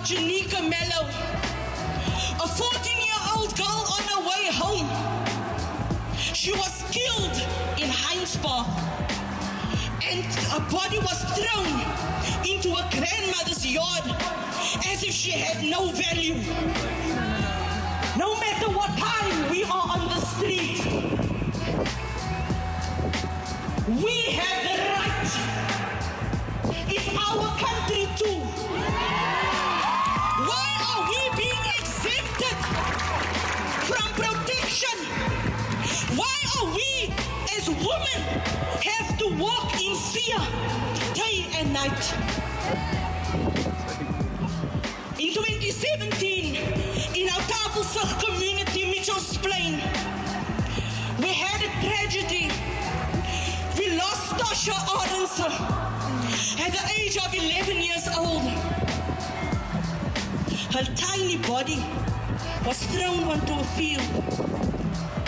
Janika Mello, a 14-year-old girl on her way home. She was killed in Heinz Park, and her body was thrown into her grandmother's yard as if she had no value. No matter what time we are on the street, we have the right. It's our country too. Why are we being exempted from protection? Why are we as women have to walk in fear day and night? In 2017, in our Tafelsig community, Mitchell's Plain, we had a tragedy. We lost Tasha Arendse at the age of 11 years old. Her tiny body was thrown onto a field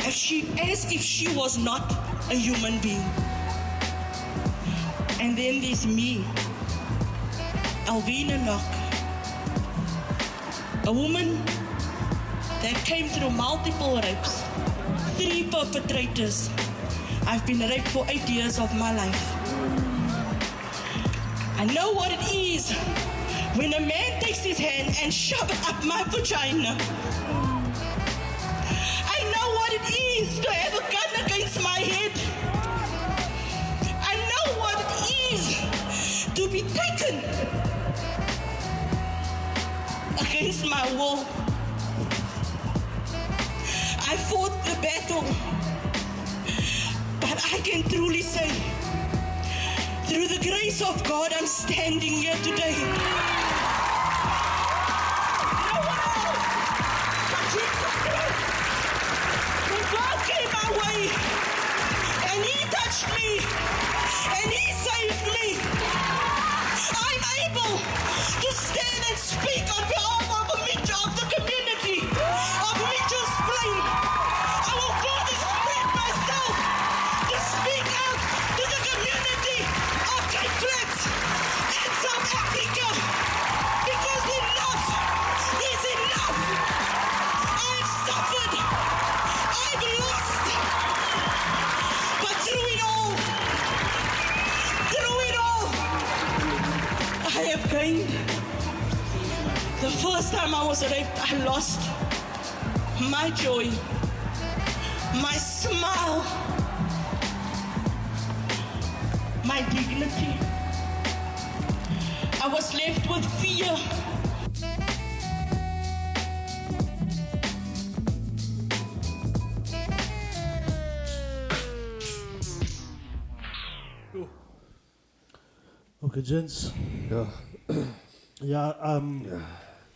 as if she was not a human being. And then there's me, Alvina Nock, a woman that came through multiple rapes, 3 perpetrators. I've been raped for 8 years of my life. I know what it is when a man takes his hand and shoves it up my vagina. I know what it is to have a gun against my head. I know what it is to be taken against my will. I fought the battle, but I can truly say, through the grace of God, I'm standing here today. No one else but Jesus Christ. When God came my way, and He touched me, and He saved me, I'm able to stand and speak on behalf of the community of Mitchell's Plain. I will go to spread myself to speak out to the community of Cape Flats and South Africa, because enough is enough. I've suffered, I've lost, but through it all, I have gained. The first time I was raped, I lost my joy, my smile, my dignity. I was left with fear. Okay, gents. Yeah,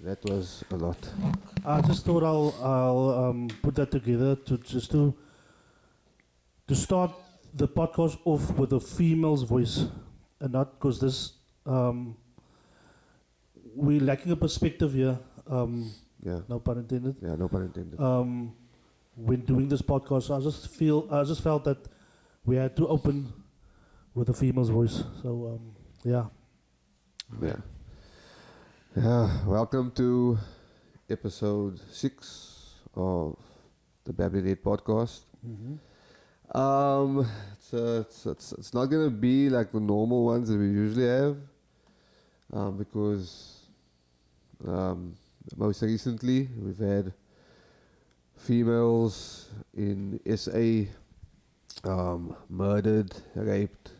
that was a lot. I just thought I'll put that together to start the podcast off with a female's voice, and not because this we're lacking a perspective here. Yeah. No pun intended. Yeah, no pun intended. When doing this podcast, I just felt that we had to open with a female's voice. So yeah. Yeah. Yeah, welcome to episode 6 of the Babbling podcast. It's not gonna be like the normal ones that we usually have, because most recently we've had females in SA murdered, raped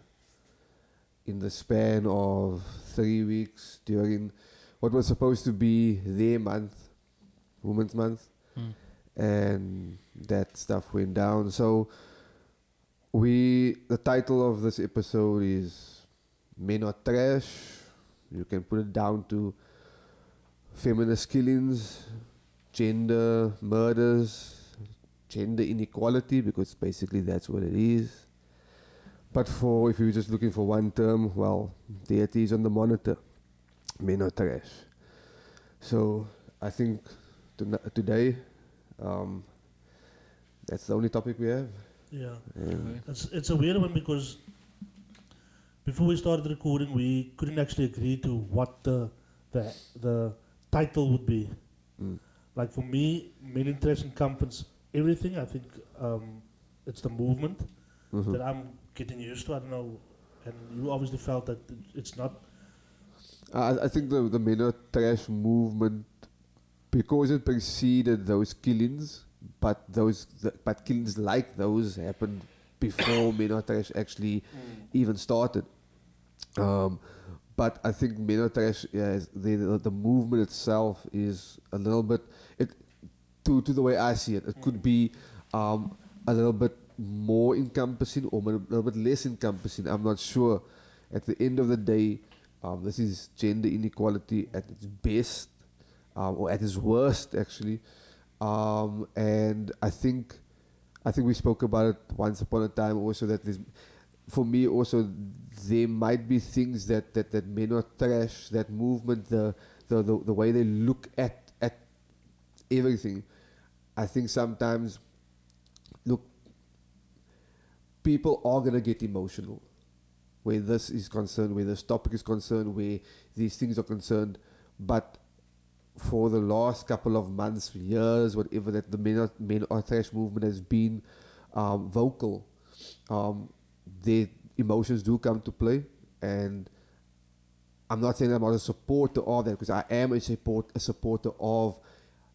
in the span of 3 weeks during what was supposed to be their month, Women's Month, and that stuff went down. So the title of this episode is Men Are Trash. You can put it down to feminist killings, gender murders, gender inequality, because basically that's what it is. But if you're just looking for one term, well, there it is on the monitor. Men are trash. So I think today, that's the only topic we have. Yeah. It's a weird one because before we started recording, we couldn't actually agree to what the title would be. Mm. Like for me, Men in Trash encompasses everything. I think it's the movement Mhm. that I'm getting used to. I don't know, and you obviously felt that it's not. I think the minor trash movement, because it preceded those killings, but but killings like those happened before minor trash actually even started. Um, but I think minor trash, the movement itself is a little bit it to the way I see it. It could be a little bit more encompassing or a little bit less encompassing. I'm not sure. At the end of the day, this is gender inequality at its best, or at its worst, actually. And I think we spoke about it once upon a time also that there's, for me also, there might be things that men are trash, that movement, the way they look at everything. I think sometimes, look, people are going to get emotional where this is concerned, where this topic is concerned, where these things are concerned. But for the last couple of months, years, whatever, that the men are trash movement has been vocal, their emotions do come to play. And I'm not saying I'm not a supporter of that, because I am a supporter of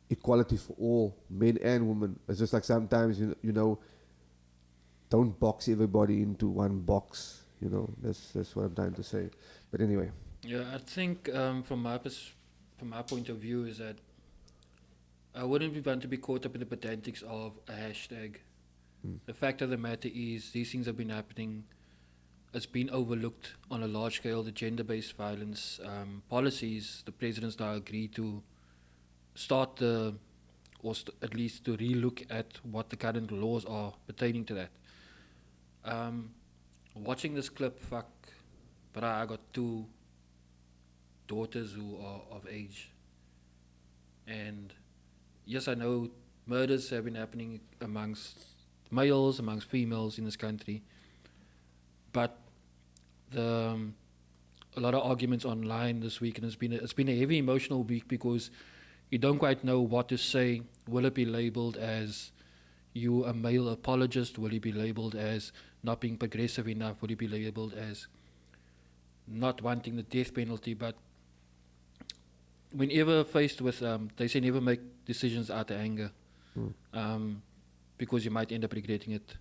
equality for all, men and women. It's just like sometimes, you know, don't box everybody into one box. You know, that's what I'm trying to say. But anyway. Yeah, I think from my point of view is that I wouldn't want to be caught up in the pedantics of a hashtag. The fact of the matter is these things have been happening. It's been overlooked on a large scale. The gender-based violence policies, the president's now agreed to start at least to relook at what the current laws are pertaining to that. Watching this clip, but I got two daughters who are of age. And yes, I know murders have been happening amongst males, amongst females in this country. But a lot of arguments online this week, and it's been a heavy emotional week because you don't quite know what to say. Will it be labeled as you a male apologist? Will it be labeled as not being progressive enough? Will it be labeled as not wanting the death penalty? But whenever faced with, they say never make decisions out of anger, because you might end up regretting it.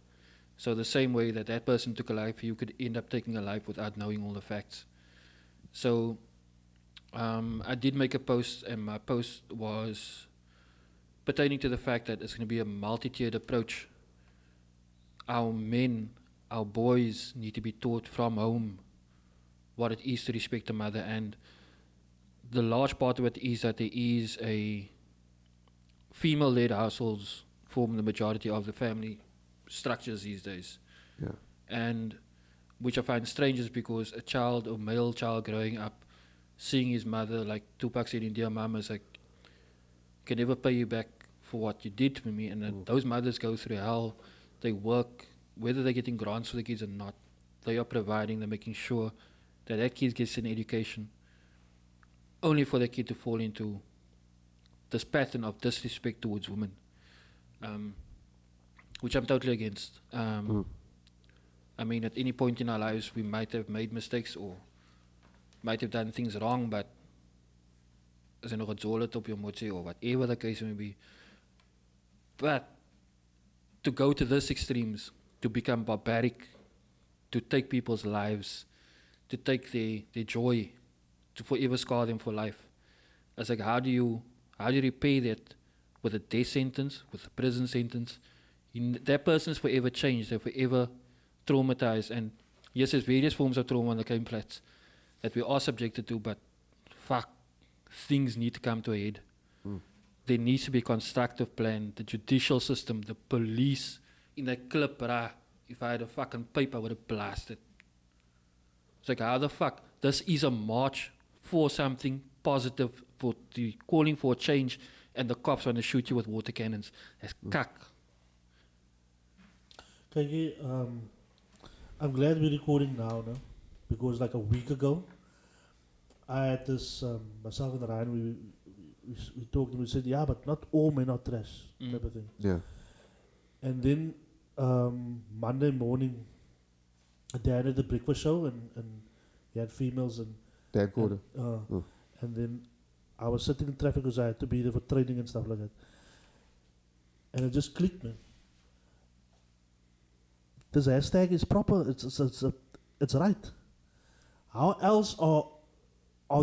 So the same way that person took a life, you could end up taking a life without knowing all the facts. So I did make a post, and my post was pertaining to the fact that it's going to be a multi-tiered approach. Our men, our boys need to be taught from home what it is to respect a mother, and the large part of it is that there is a female-led households form the majority of the family structures these days. Yeah. And which I find strange is because a child or male child growing up seeing his mother, like Tupac said in Dear Mama, is like, can never pay you back for what you did for me. And then those mothers go through hell. They work, whether they're getting grants for the kids or not, they are providing, they're making sure that kid gets an education, only for the kid to fall into this pattern of disrespect towards women, which I'm totally against. I mean, at any point in our lives, we might have made mistakes or might have done things wrong, but as nog 'n zolet op jou motjie or whatever the case may be. But to go to these extremes, to become barbaric, to take people's lives, to take their joy, to forever scar them for life. It's like, how do you repay that with a death sentence, with a prison sentence? That person's forever changed, they're forever traumatized. And yes, there's various forms of trauma on the crime flats that we are subjected to, but things need to come to a head. There needs to be a constructive plan. The judicial system, the police, in that clip, if I had a fucking pipe, I would have blasted. It's like, how the fuck? This is a march for something positive, for calling for a change, and the cops want to shoot you with water cannons. That's kak. Kijk, I'm glad we're recording now, no? Because like a week ago, I had this, myself and Ryan, we talked and we said, yeah, but not all men are trash, type of thing. Yeah. And then Monday morning, Dad had the breakfast show and he had females and Dan Corder. and then I was sitting in traffic because I had to be there for training and stuff like that. And it just clicked, man. This hashtag is proper. It's right. How else are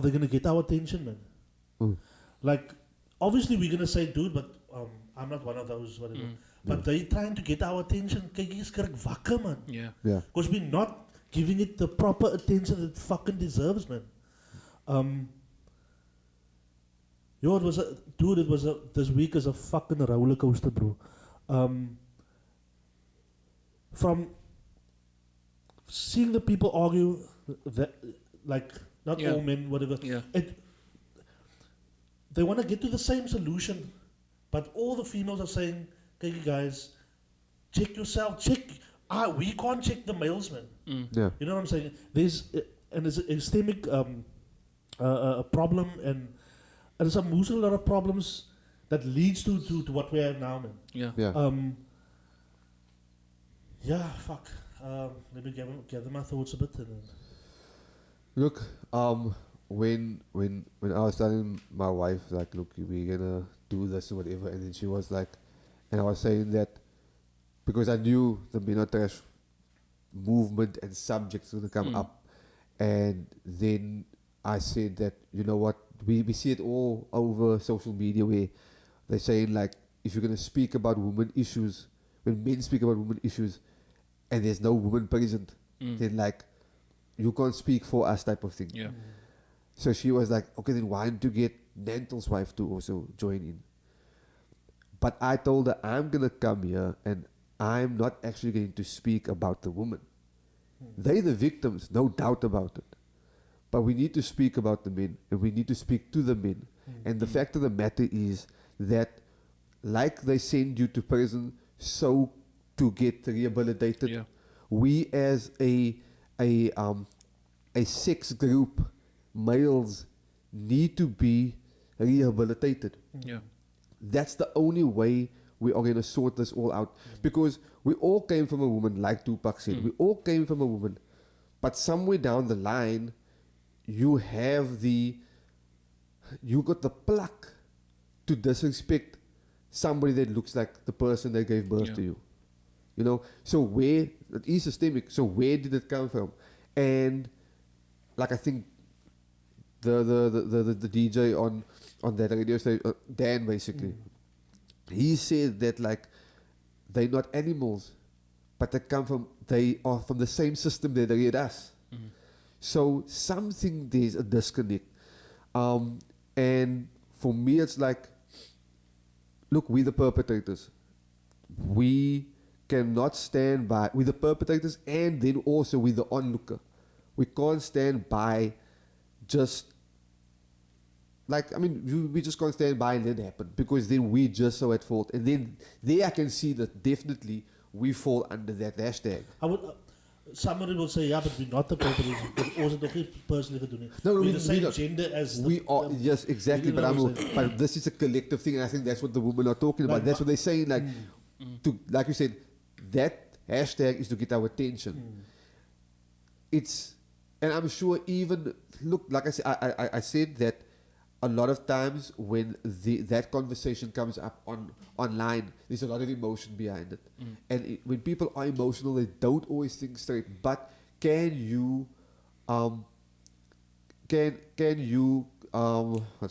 they gonna get our attention, man? Like, obviously we're gonna say, dude, but I'm not one of those, whatever. But they trying to get our attention. Kyk, hier's kerk wakker, man. Yeah. Yeah. Because we're not giving it the proper attention it fucking deserves, man. Yo, this week is a fucking roller coaster, bro. From seeing the people argue that, like, not Yeah. all men, whatever. Yeah. They want to get to the same solution, but all the females are saying, "Okay, you guys, check yourself. Check. We can't check the males, man. Yeah. You know what I'm saying? There's an systemic problem, and there's a lot of problems that leads to what we have now, man. Yeah. Yeah. Yeah, fuck. Let me gather my thoughts a bit. And then Look, when I was telling my wife, like, look, we're gonna do this or whatever, and then she was like, and I was saying that because I knew the Minotaur's movement and subjects were gonna come up, and then I said that, you know what, we see it all over social media where they're saying, like, if you're gonna speak about women issues, when men speak about women issues, and there's no woman present, then, like, you can't speak for us, type of thing. Yeah. So she was like, okay, then why don't you get Nantel's wife to also join in? But I told her, I'm going to come here and I'm not actually going to speak about the woman. They're the victims, no doubt about it. But we need to speak about the men and we need to speak to the men. And the fact of the matter is that, like they send you to prison so to get rehabilitated, Yeah. we as a sex group, males, need to be rehabilitated. Yeah. That's the only way we are going to sort this all out. Because we all came from a woman, like Tupac said. We all came from a woman. But somewhere down the line, you got the pluck to disrespect somebody that looks like the person that gave birth to you. You know, so where, it is systemic, so where did it come from? And like, I think the DJ on that radio station, Dan basically, he said that, like, they're not animals, but they are from the same system that they read us. So something, there's a disconnect. And for me, it's like, look, we're the perpetrators. We cannot stand by, we're the perpetrators, and then also we're the onlooker. We can't stand by just, like, I mean, we just can't stand by and let it happen, because then we just so at fault. And then there I can see that definitely we fall under that hashtag. I would. Somebody will say, yeah, but we're not the perpetrators. Because also the person who doing. No, we're we the same not. gender as We are, yes, exactly. you know But what I'm saying? but this is a collective thing, and I think that's what the women are talking about. Like, That's what they're saying. Like, to, like you said, that hashtag is to get our attention. It's, and I'm sure even, look, like I said, I said that a lot of times when that conversation comes up online, there's a lot of emotion behind it. And when people are emotional, they don't always think straight. But can you, what's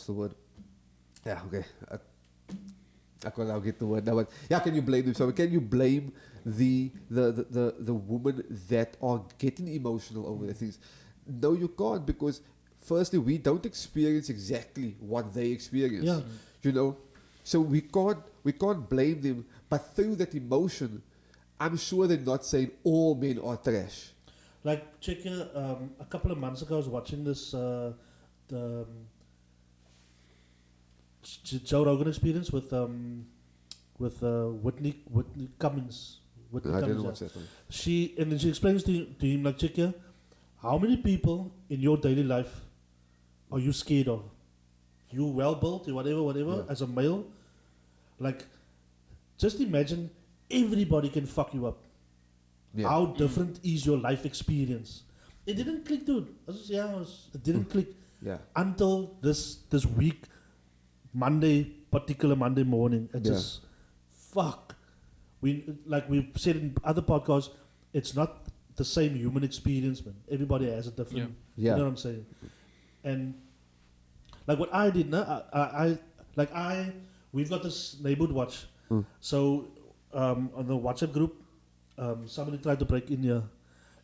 the word? Yeah, okay. I'll get the word now. But yeah, can you blame them? So can you blame the women that are getting emotional over the things? No, you can't, because firstly, we don't experience exactly what they experience. Yeah. You know? So we can't blame them. But through that emotion, I'm sure they're not saying all men are trash. Like, check here, a couple of months ago, I was watching this, the Joe Rogan Experience with Whitney Cummings. Whitney I don't Cummings, know yeah. what's that one. And then she explains to him, like, check here, how many people in your daily life are you scared of? you well built, you whatever, as a male, like, just imagine everybody can fuck you up. Yeah. How different is your life experience? It didn't click, dude. It didn't click Yeah. until this week, particular Monday morning. It just, fuck. We've said in other podcasts, it's not the same human experience, man. Everybody has a different. Yeah. You know what I'm saying? And like what I did, we've got this neighborhood watch. So on the WhatsApp group, somebody tried to break in here.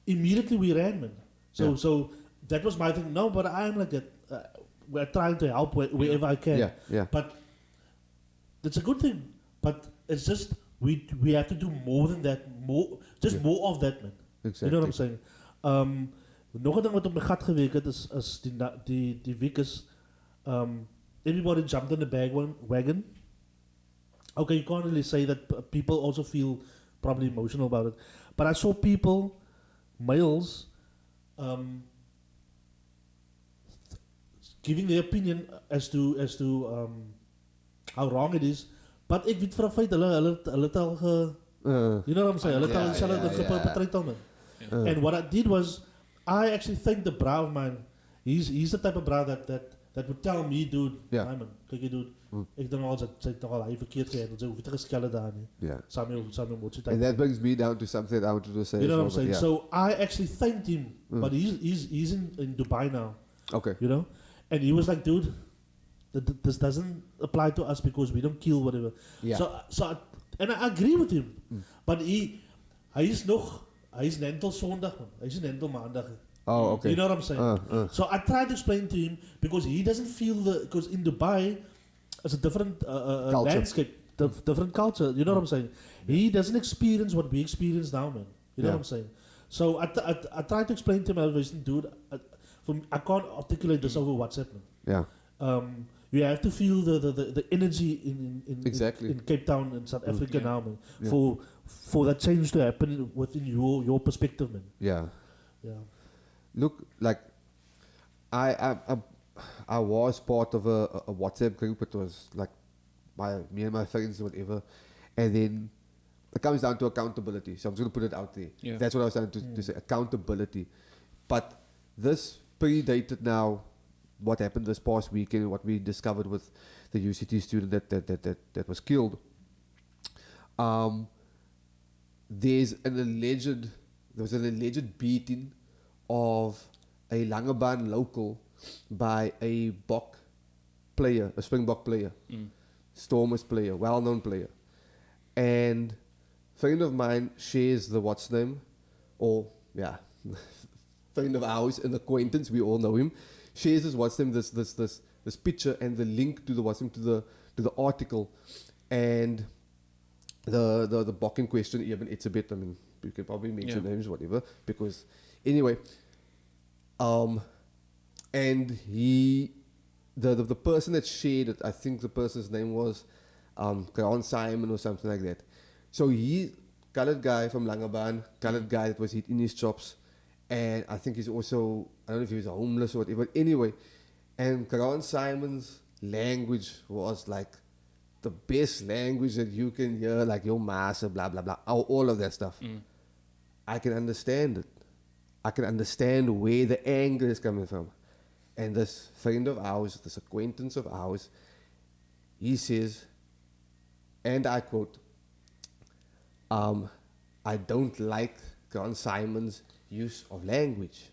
Immediately we ran, man. So that was my thing. No, but I'm like that. We're trying to help wherever I can. Yeah. But it's a good thing. But it's just we have to do more than that. More of that, man. Exactly. You know what I'm saying? Nog 'n ding wat op my gat gewerk het is die week is everybody jumped in the wagon. Okay, you can't really say that people also feel probably emotional about it. But I saw people, males, giving their opinion as to how wrong it is. But ek weet vir 'n feit hulle het al you know what I'm saying? Hulle het al self geperpetrate al, man. And what I did was I actually thanked the bra of mine. He's the type of bra that would tell me, dude, Yeah. hey man, kyk jy dude, ek dink al sy het nogal hy verkeerd gehandel. Sy hoef nie geskelle daar nie. Yeah. Samuel Motsi type. And that brings me down to something I wanted to say. You know what I'm as well, saying? but So I actually thanked him, but he's in Dubai now, okay. you know, and he was like, dude, this doesn't apply to us because we don't kill whatever. Yeah. And I agree with him, but hy is Nentel Sondag, man. Hy is Nentel Maandag. Oh, okay. You know what I'm saying? So I tried to explain to him because he doesn't feel because in Dubai it's a different landscape, different culture. You know what I'm saying? He doesn't experience what we experience now, man. You know what I'm saying? So I tried to explain to him, I was like, dude, I can't articulate this over WhatsApp, man. Yeah. You have to feel the energy in Cape Town in South Africa now, man. For that change to happen within your perspective, man. Yeah. Yeah. Look, like I was part of a WhatsApp group. It was like me and my friends or whatever, and then it comes down to accountability. So I'm just gonna put it out there. Yeah. That's what I was trying to say, accountability. But this predated now what happened this past weekend, what we discovered with the UCT student that was killed. There was an alleged beating of a Langebaan local by a Bok player, a Springbok player, Stormers player, well-known player. And a friend of mine shares the what's name, or friend of ours, an acquaintance, we all know him, shares his what's name, this picture and the link to the what's name, to the article, and the Bok in question, even it's a bit, I mean, you can probably mention names, whatever, because anyway, and the person that shared it, I think the person's name was Karan Simon or something like that. So he, colored guy from Langebaan, colored guy that was hit in his chops, and I think he's also, I don't know if he was homeless or whatever, but anyway, and Karan Simon's language was like the best language that you can hear, like your master, blah blah blah, all of that stuff. I can understand it. I can understand where the anger is coming from. And this friend of ours, this acquaintance of ours, he says, and I quote, I don't like Grant Simon's use of language.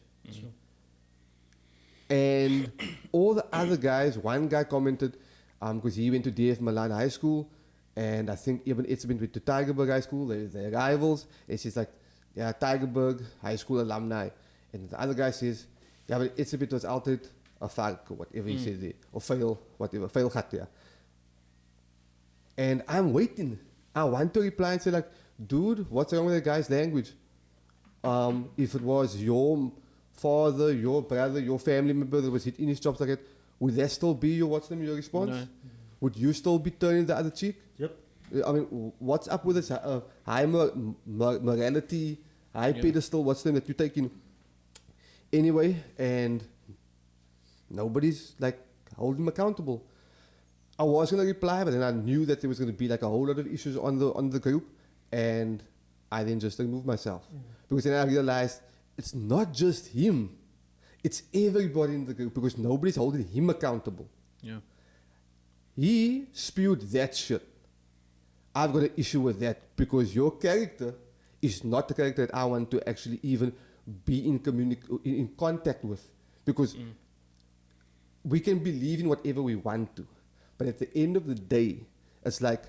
And all the other guys, one guy commented, because he went to DF Milan High School, and I think even it's been to Tigerberg High School, they're rivals. And she's like, yeah, Tigerberg High School alumni. And the other guy says, yeah, but it's a bit was altijd a falk, or whatever he said there, or fail, whatever, fail gat, yeah. And I'm waiting. I want to reply and say like, dude, what's wrong with that guy's language? If it was your father, your brother, your family member that was hit in his chops like that, would that still be your response? No. Would you still be turning the other cheek? Yep. I mean, what's up with this high morality, high pedestal, what's the name that you're taking? Anyway, and nobody's like hold him accountable. I was gonna reply, but then I knew that there was gonna be like a whole lot of issues on the group, and I then just removed myself because then I realized it's not just him, it's everybody in the group because nobody's holding him accountable. Yeah. He spewed that shit. I've got an issue with that because your character is not the character that I want to actually even be in contact with, because we can believe in whatever we want to, but at the end of the day, it's like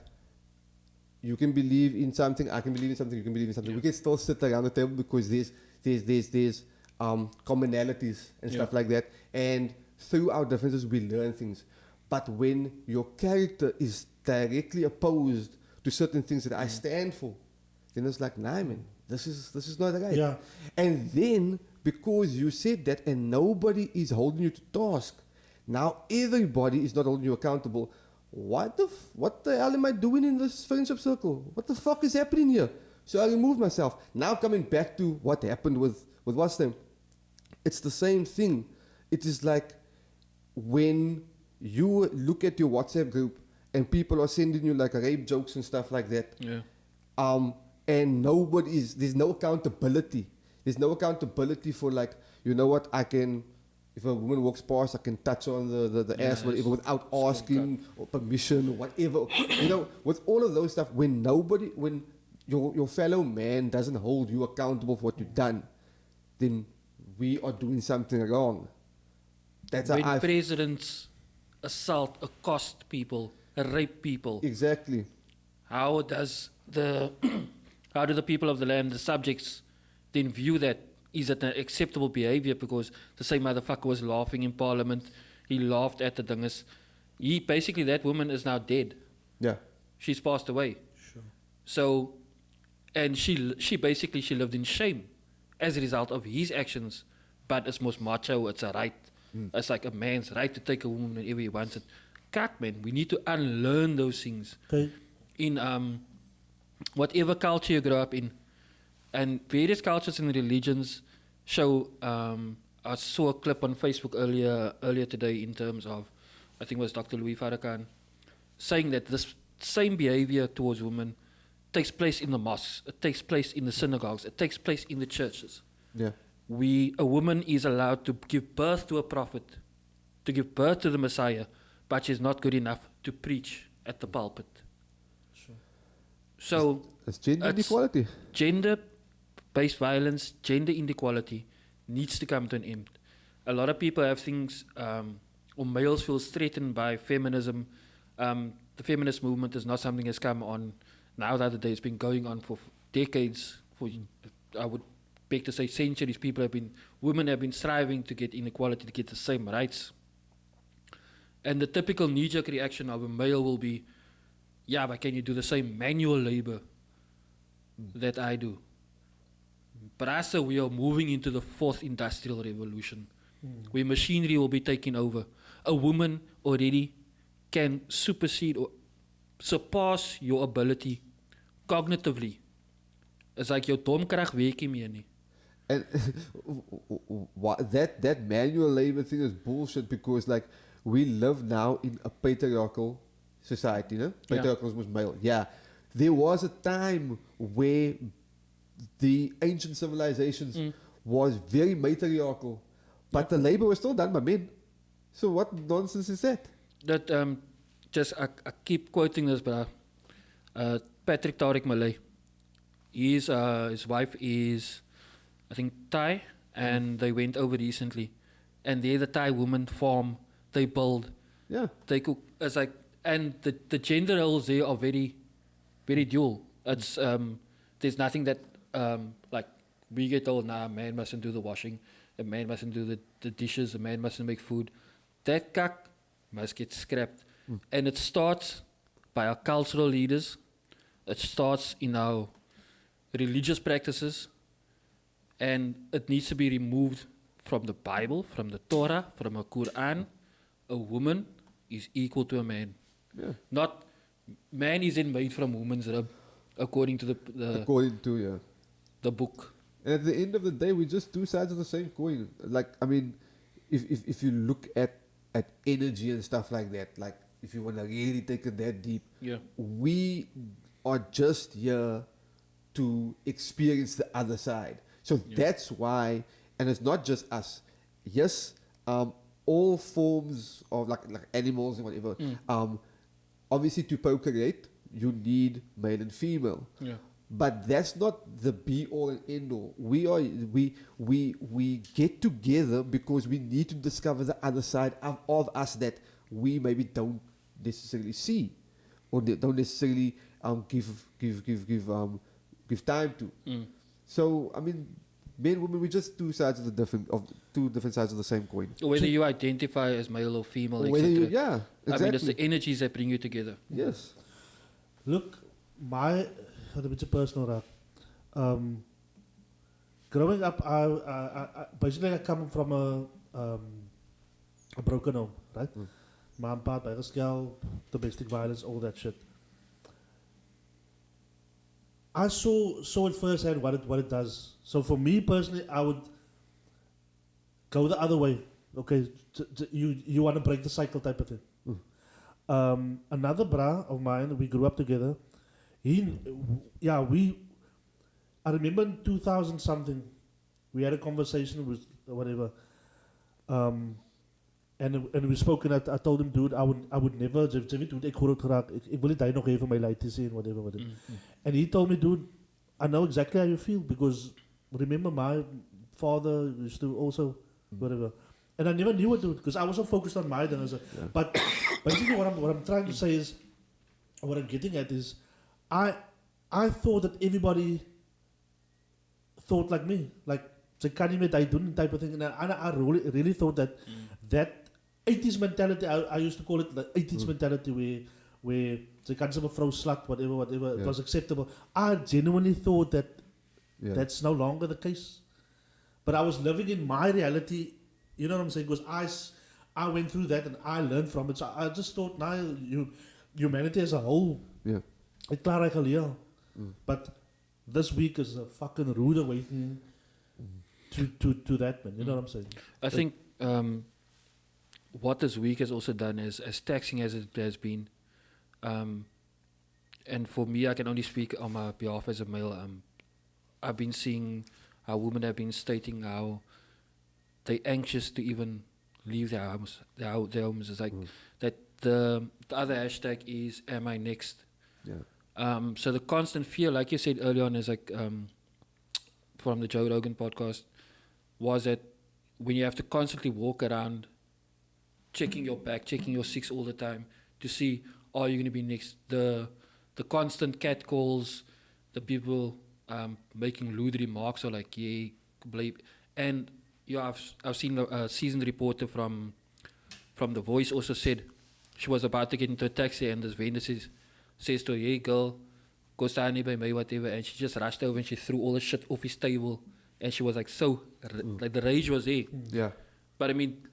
you can believe in something, I can believe in something, you can believe in something. We can still sit around the table because there's commonalities and stuff like that, and through our differences we learn things. But when your character is directly opposed to certain things that I stand for, then it's like, nah, man, this is not right. Yeah. And then because you said that and nobody is holding you to task, now everybody is not holding you accountable. What the hell am I doing in this friendship circle? What the fuck is happening here? So I removed myself. Now coming back to what happened with what's them, it's the same thing. It is like when you look at your WhatsApp group and people are sending you like rape jokes and stuff like that. Yeah. And there's no accountability. There's no accountability for like, you know what, I can, if a woman walks past, I can touch her on the ass, whatever, without asking or permission or whatever. You know, with all of those stuff, when your fellow man doesn't hold you accountable for what you've done, then we are doing something wrong. That's When how I presidents assault, accost people, rape people, exactly. how do the people of the land, the subjects, then view that? Is it an acceptable behavior? Because the same motherfucker was laughing in Parliament. He laughed at the dingus. Basically, that woman is now dead. Yeah. She's passed away. Sure. So, and she lived in shame as a result of his actions. But it's most macho. It's a right. It's like a man's right to take a woman whenever he wants it. Cut, man. We need to unlearn those things. Okay. In whatever culture you grow up in, and various cultures and religions show. I saw a clip on Facebook earlier today in terms of, I think it was Dr. Louis Farrakhan, saying that this same behavior towards women takes place in the mosques, it takes place in the synagogues, it takes place in the churches. Yeah. A woman is allowed to give birth to a prophet, to give birth to the Messiah, but she's not good enough to preach at the pulpit. Sure. So It's gender inequality. Gender-based violence, gender inequality needs to come to an end. A lot of people have things, or males feel threatened by feminism. The feminist movement is not something that's come on now the other day. It's been going on for decades. I would beg to say centuries. Women have been striving to get inequality, to get the same rights. And the typical knee-jerk reaction of a male will be, yeah, but can you do the same manual labor that I do? But as we are moving into the fourth industrial revolution, where machinery will be taking over, a woman already can supersede or surpass your ability cognitively. It's like your domkrag werk nie meer nie. And that manual labor thing is bullshit because like we live now in a patriarchal society, no? Patriarchal was male. Yeah. There was a time where the ancient civilizations was very matriarchal, but the labor was still done by men. So what nonsense is that? That I keep quoting this, but Patrick Tariq Malay. His wife is, I think, Thai, and they went over recently, and there the Thai women farm, they build, they cook. It's like, and the gender roles there are very, very dual. It's there's nothing that like we get told, nah, a man mustn't do the washing, a man mustn't do the dishes, a man mustn't make food. That kak must get scrapped, and it starts by our cultural leaders. It starts in our religious practices, and it needs to be removed from the Bible, from the Torah, from the Quran. A woman is equal to a man. Yeah. Not man isn't made from woman's rib, according to the book. And at the end of the day, we're just two sides of the same coin. Like, I mean, if you look at at energy and stuff like that. Like if you want to really take it that deep, Yeah. we are just here to experience the other side. So that's why, and it's not just us. Yes, all forms of like animals and whatever. Obviously, to procreate, you need male and female. Yeah. But that's not the be all and end all. We get together because we need to discover the other side of us that we maybe don't necessarily see, or don't necessarily give time to. So I mean, men, women, we're just two different sides of the same coin. Whether you identify as male or female, Whether etc. you, yeah, exactly. I mean, it's the energies that bring you together. Yes. Look, a bit personal raak. Growing up, I basically I come from a broken home, right? Mom, pa, bijgeskel, domestic violence, all that shit. I saw it firsthand what it does. So for me personally, I would go the other way. Okay, you want to break the cycle type of thing. Another bra of mine, we grew up together. I remember in 2000 something, we had a conversation with whatever, and we spoke, and I told him, dude, I would never, ek groot geraak, ek wil nie die nog hê vir my life te sien, whatever. And he told me, dude, I know exactly how you feel, because remember my father used to also, whatever. And I never knew it, dude, because I was so focused on my thing. But basically what I'm trying to say is, what I'm getting at is, I thought that everybody thought like me, like they can't even die doing type of thing, and I really thought that that 80s mentality, I used to call it the 80s mentality, where they can't say a vrouw slut, whatever, it was acceptable. I genuinely thought that that's no longer the case, but I was living in my reality. You know what I'm saying? Because I went through that and I learned from it. So I just thought, now humanity as a whole, it's klaar geleer. But this week is a fucking rude awakening to that, man. You know what I'm saying? I think what this week has also done is, as taxing as it has been, and for me, I can only speak on my behalf as a male. I've been seeing how women have been stating how they're anxious to even leave their homes. Their homes is like that. The other hashtag is "Am I next?" Yeah. So the constant fear, like you said earlier on, is like from the Joe Rogan podcast, was that when you have to constantly walk around, checking your back, checking your six all the time to see, are you going to be next? The constant cat calls, the people making lewd remarks, or like, yeah, believe. And yeah, I've seen a seasoned reporter from The Voice also said she was about to get into a taxi, and this vendor says to her, hey girl, go stand here by me, whatever, and she just rushed over and she threw all the shit off his table, and she was like, like the rage was there. Yeah. But I mean,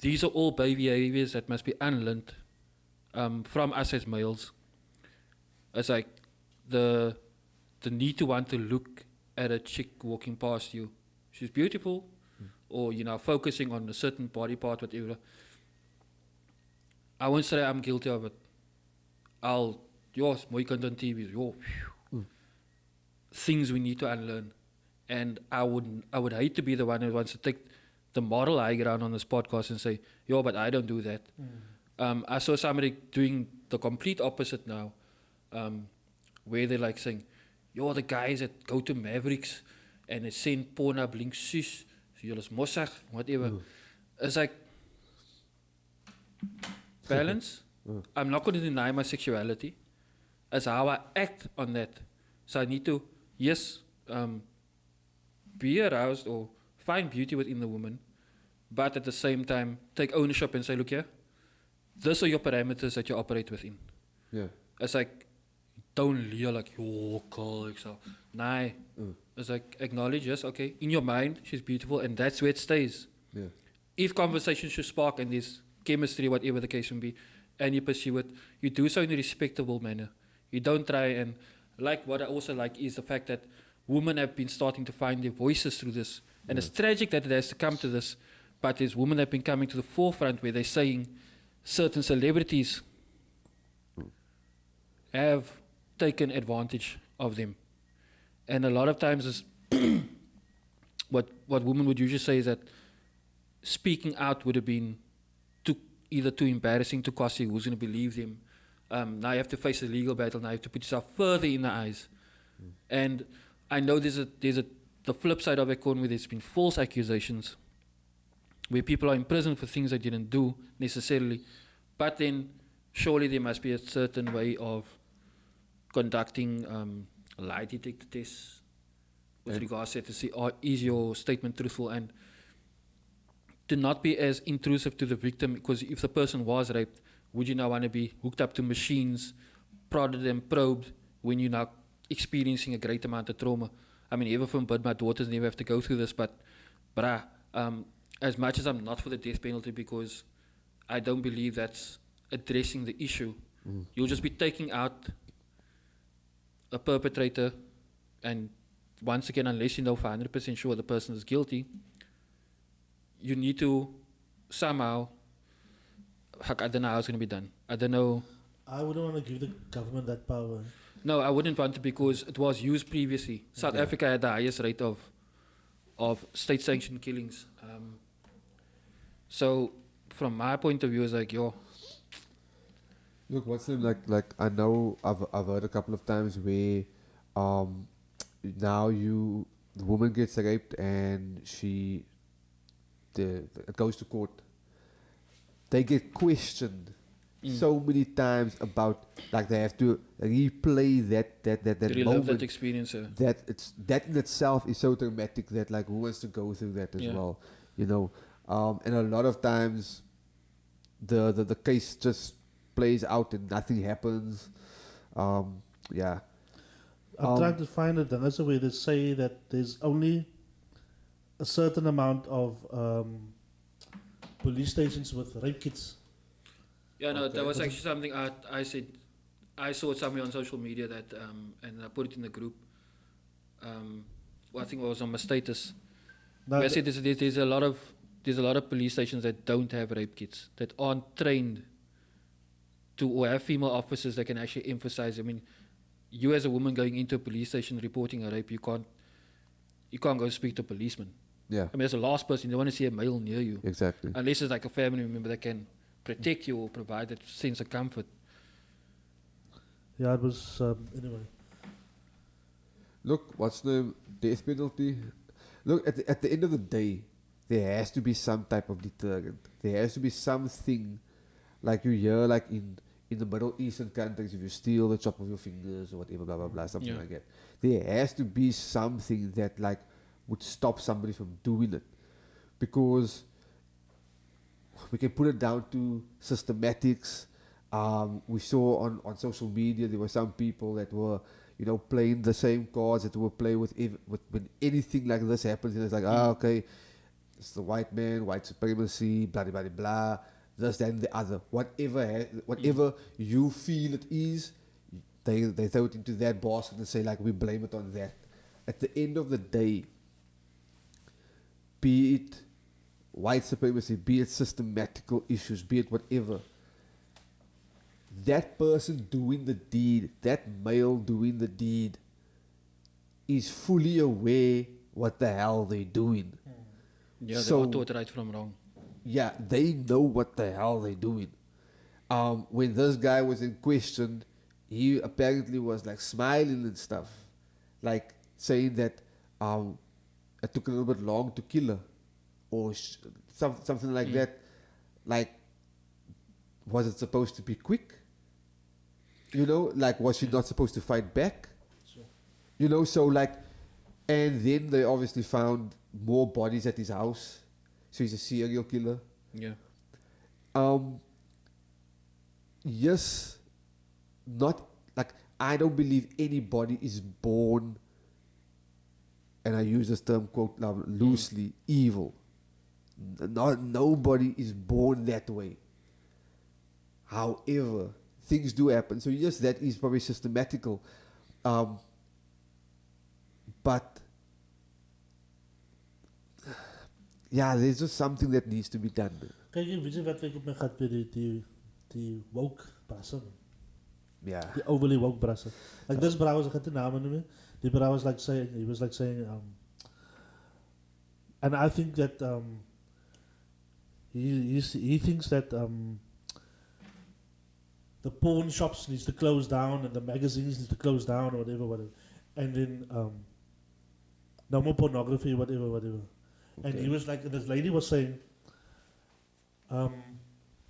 these are all behaviors that must be unlearned from us as males. It's like the need to want to look at a chick walking past you. She's beautiful, or focusing on a certain body part, whatever. I won't say I'm guilty of it. Mooi kind on TV. Things we need to unlearn. And I would hate to be the one who wants to take the moral high ground on this podcast and say, but I don't do that. I saw somebody doing the complete opposite now, where they're like saying, the guys that go to Mavericks and they send porn up links, sis, julle is mossig, whatever. It's like, balance. I'm not going to deny my sexuality. It's how I act on that. So I need to, be aroused or find beauty within the woman, but at the same time take ownership and say, look here, these are your parameters that you operate within. Yeah. It's like, don't leer like, girl, so. Nah. It's like, acknowledge, yes, okay. In your mind, she's beautiful, and that's where it stays. Yeah. If conversation should spark and there's chemistry, whatever the case may be, and you pursue it, you do so in a respectable manner. You don't try and, like, what I also like is the fact that women have been starting to find their voices through this. And it's tragic that it has to come to this, But there's women that have been coming to the forefront where they're saying certain celebrities have taken advantage of them. And a lot of times is what women would usually say is that speaking out would have been either too embarrassing, too costly, who's going to believe them. Now you have to face a legal battle, now you have to put yourself further in the eyes. And I know there's the flip side of a coin where there's been false accusations, where people are in prison for things they didn't do necessarily. But then surely there must be a certain way of conducting lie detector tests with regards to see, is your statement truthful, and to not be as intrusive to the victim, because if the person was raped, would you now want to be hooked up to machines, prodded and probed when you're now experiencing a great amount of trauma? I mean, ever from birth, my daughters never have to go through this, but as much as I'm not for the death penalty, because I don't believe that's addressing the issue, you'll just be taking out a perpetrator, and once again, unless you know for 100% sure the person is guilty, you need to somehow, I don't know how it's going to be done. I don't know. I wouldn't want to give the government that power. No, I wouldn't want to, because it was used previously. South Africa had the highest rate of state-sanctioned killings. So from my point of view, it's like, yo. Look, what's the like I know I've heard a couple of times where now the woman gets raped and it goes to court. They get questioned so many times about, like, they have to replay that Relive moment. that experience. That in itself is so traumatic that, like, who wants to go through that as well, you know? And a lot of times the case just plays out and nothing happens. I'm trying to find it, and that's the way they say that there's only a certain amount of police stations with rape kits. Yeah, no, that was actually something I said. I saw it somewhere on social media that, and I put it in the group. I think it was on my status. Now, I said there's a lot of police stations that don't have rape kits, that aren't trained to, or have female officers that can actually emphasize. I mean, you as a woman going into a police station reporting a rape, you can't go speak to a policeman. Yeah. I mean, as a last person, you don't want to see a male near you. Exactly. Unless it's like a family member that can protect you or provide that sense of comfort. Yeah, it was, anyway. Look, what's the death penalty? Look, at the end of the day, there has to be some type of deterrent. There has to be something, like you hear, like in the Middle Eastern countries, if you steal the chop of your fingers or whatever, blah, blah, blah, something like that. There has to be something that, like, would stop somebody from doing it. Because we can put it down to systematics. We saw on social media there were some people that were, you know, playing the same cards that will play with when anything like this happens. And it's like, okay, it's the white man, white supremacy, blah, blah, blah, blah, this, that, and the other. Whatever you feel it is, they throw it into that basket and say, like, we blame it on that. At the end of the day, be it white supremacy, be it systematical issues, be it whatever, that person doing the deed, that male doing the deed, is fully aware what the hell they're doing. Yeah, So- they are taught right from wrong. Yeah, they know what the hell they're doing. When this guy was in question, he apparently was like smiling and stuff, like saying that it took a little bit long to kill her, or something like that. Like, was it supposed to be quick? You know, like, was she not supposed to fight back? Sure. You know, so like, and then they obviously found more bodies at his house. So he's a serial killer. Yeah. Yes, not like, I don't believe anybody is born, and I use this term quote now loosely, evil. Nobody is born that way. However, things do happen. So yes, that is probably systematical. But yeah, there's just something that needs to be done. Kijk, weet je wat ik op mij gaat bij die woke brassen? Yeah. The overly woke brassen. Like this bra was, I can't remember. The bra was like saying, he was like saying, and I think that he thinks that the pawn shops needs to close down and the magazines need to close down or whatever. And then no more pornography, whatever. And he was like, and this lady was saying,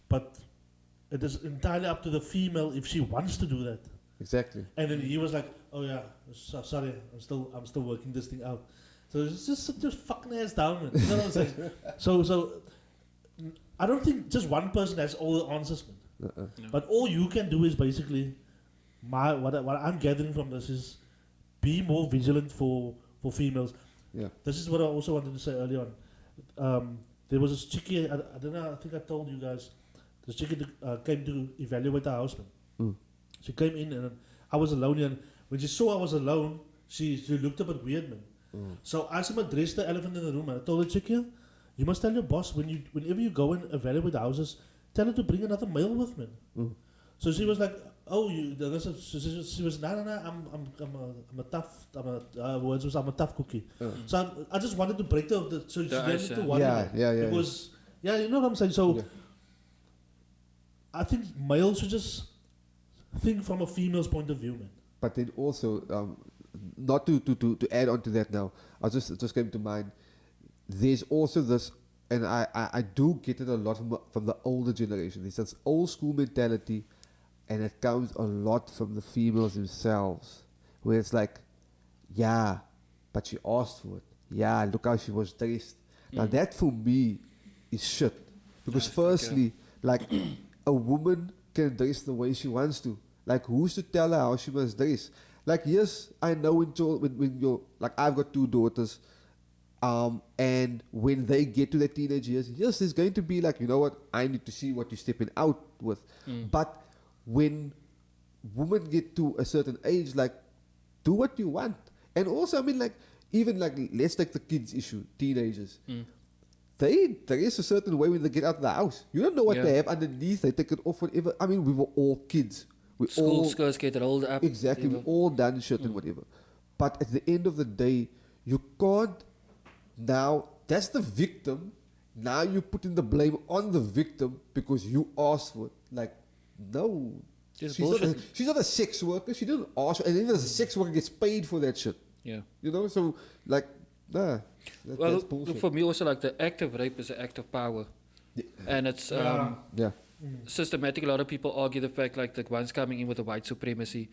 but it is entirely up to the female if she wants to do that. Exactly. And then he was like, "Oh yeah, sorry, I'm still working this thing out." So it's just sit your fucking ass down, man. You know what I'm saying? So I don't think just one person has all the answers, man. No. But all you can do is basically what I'm gathering from this is be more vigilant for females. Yeah. This is what I also wanted to say earlier on. There was this chickie, I don't know, I think I told you guys, this chickie came to evaluate the house, man. Mm. She came in and I was alone, and when she saw I was alone, she looked a bit weird, man. So I said, addressed the elephant in the room, and I told the chickie, you must tell your boss whenever you go and evaluate the houses, tell her to bring another male with, man. So she was like, "Oh, she was no, I'm a tough cookie." So I just wanted to break so she didn't ice, have to yeah. worry. Yeah. Because you know what I'm saying. So I think males should just think from a female's point of view, man. But then also, not to add on to that now, it just came to mind. There's also this, and I do get it a lot from the older generation. There's this old school mentality, and it comes a lot from the females themselves, where it's like, yeah, but she asked for it. Yeah, look how she was dressed. Now that for me is shit. Because firstly, like, a woman can dress the way she wants to. Like, who's to tell her how she must dress? Like, yes, I know when you're, like, I've got 2 daughters, and when they get to their teenage years, yes, there's going to be like, you know what, I need to see what you're stepping out with. But when women get to a certain age, like, do what you want. And also, I mean, like, even like, let's take the kids issue, teenagers. They dress a certain way when they get out of the house. You don't know what they have underneath. They take it off, whatever. I mean, we were all kids. School skirts get rolled up. Exactly, we all done shit and whatever. But at the end of the day, you can't now, that's the victim. Now you're putting the blame on the victim because you asked for it. Like, no. She's not a sex worker. She didn't ask for it. And even as a sex worker gets paid for that shit. Yeah. You know, so, like, nah. That's bullshit. For me also, like, the act of rape is an act of power. And it's... Yeah. Systematic. A lot of people argue the fact like the ones coming in with the white supremacy,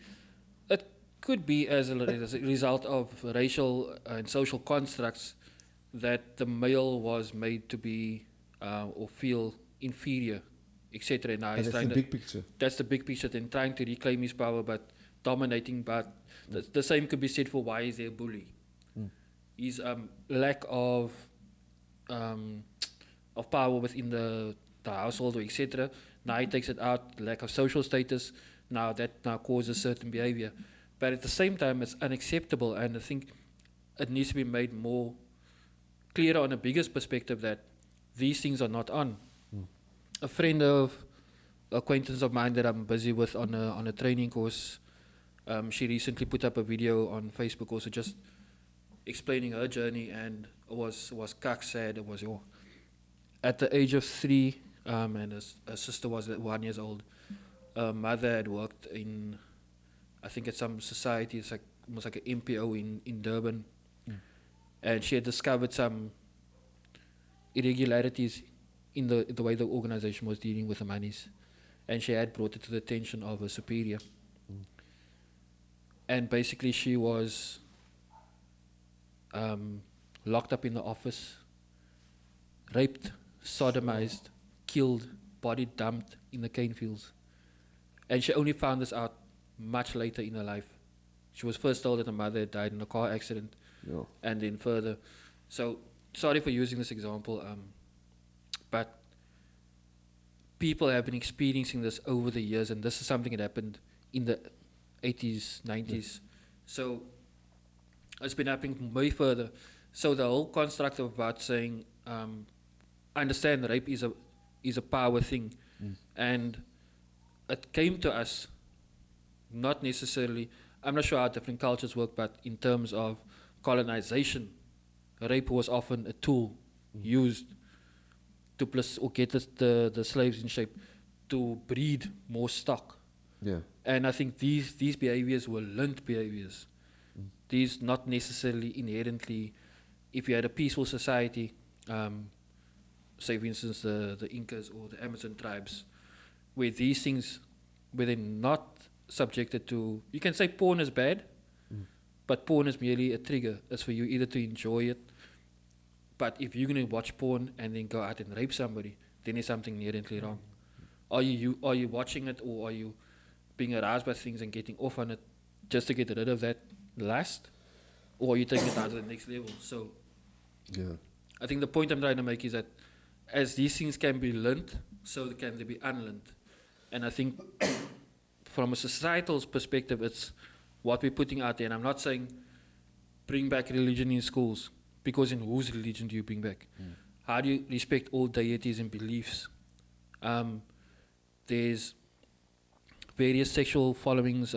it could be as a result of racial and social constructs that the male was made to be or feel inferior, etc. Now And that's the big picture. That's the big picture. Then trying to reclaim his power, but dominating. But the same could be said for why is there a bully. His lack of power within the household or etc. Now he takes it out, lack of social status. Now that causes certain behavior. But at the same time, it's unacceptable, and I think it needs to be made more clearer on a bigger perspective that these things are not on. A friend of acquaintance of mine that I'm busy with on a training course, she recently put up a video on Facebook also just explaining her journey, and it was cuck sad. It was at the age of 3. And her sister was 1 year old. Her mother had worked in, I think at some society, it's like almost like an MPO in Durban. And she had discovered some irregularities in the way the organization was dealing with the monies. And she had brought it to the attention of her superior. And basically she was locked up in the office, raped, sodomized, killed, body dumped in the cane fields. And she only found this out much later in her life. She was first told that her mother had died in a car accident, and then further. So, sorry for using this example, but people have been experiencing this over the years, and this is something that happened in the 80s, 90s. So, it's been happening way further. So the whole construct of about saying I understand rape is a power thing, and it came to us not necessarily. I'm not sure how different cultures work, but in terms of colonization, rape was often a tool used to plus or get the slaves in shape to breed more stock. Yeah. And I think these behaviors were learned behaviors. These not necessarily inherently, if you had a peaceful society, say for instance the Incas or the Amazon tribes, where these things were they not subjected to, you can say porn is bad, but porn is merely a trigger. It's for you either to enjoy it, but if you're going to watch porn and then go out and rape somebody, then there's something inherently wrong. Are you watching it, or are you being aroused by things and getting off on it just to get rid of that lust, or are you taking it out to the next level? So Yeah. I think the point I'm trying to make is that as these things can be learned, so can they be unlearned. And I think from a societal perspective, it's what we're putting out there. And I'm not saying bring back religion in schools, because in whose religion do you bring back? How do you respect all deities and beliefs? There's various sexual followings.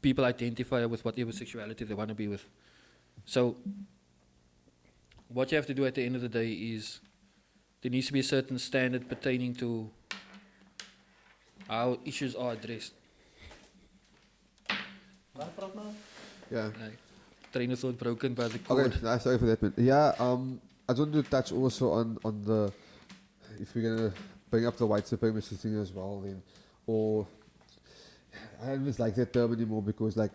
People identify with whatever sexuality they want to be with. So what you have to do at the end of the day is there needs to be a certain standard pertaining to how issues are addressed. Yeah. Like, train of thought broken by the Okay, cord. no, sorry for that, man. Yeah, I just wanted to touch also on the, if we're gonna bring up the white supremacy thing as well, then, or I don't even like that term anymore, because like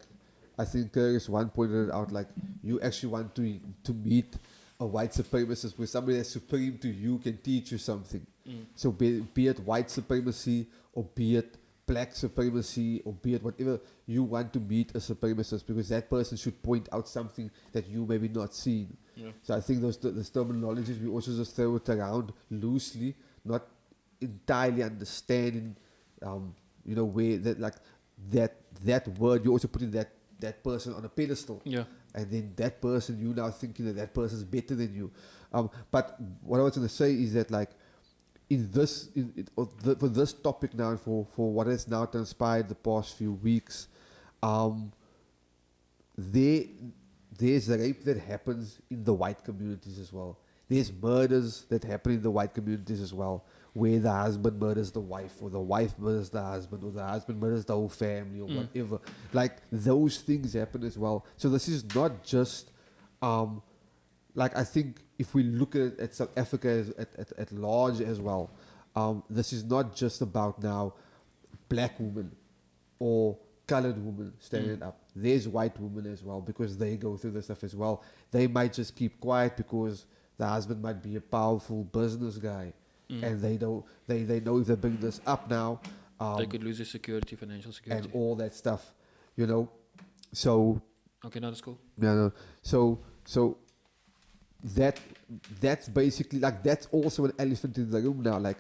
I think Curtis one pointed it out, like you actually want to meet a white supremacist, where somebody that's supreme to you can teach you something. So be it white supremacy, or be it black supremacy, or be it whatever, you want to meet a supremacist, because that person should point out something that you maybe not seen. Yeah. So I think those terminologies, we also just throw it around loosely, not entirely understanding, where that, like that word, you also putting that person on a pedestal. Yeah. And then that person, you now thinking that person's better than you. But what I was going to say is that, like, for this topic now, and for what has now transpired the past few weeks, there's rape that happens in the white communities as well. There's murders that happen in the white communities as well, where the husband murders the wife, or the wife murders the husband, or the husband murders the whole family, or whatever. Like, those things happen as well. So this is not just, like, I think if we look at South Africa at large as well, this is not just about now black women or colored women standing up. There's white women as well, because they go through this stuff as well. They might just keep quiet because the husband might be a powerful business guy, and they know if they bring this up now, They could lose their security, financial security. and all that stuff, So Okay, now let's go. no. So that's basically, like, that's also an elephant in the room now. Like,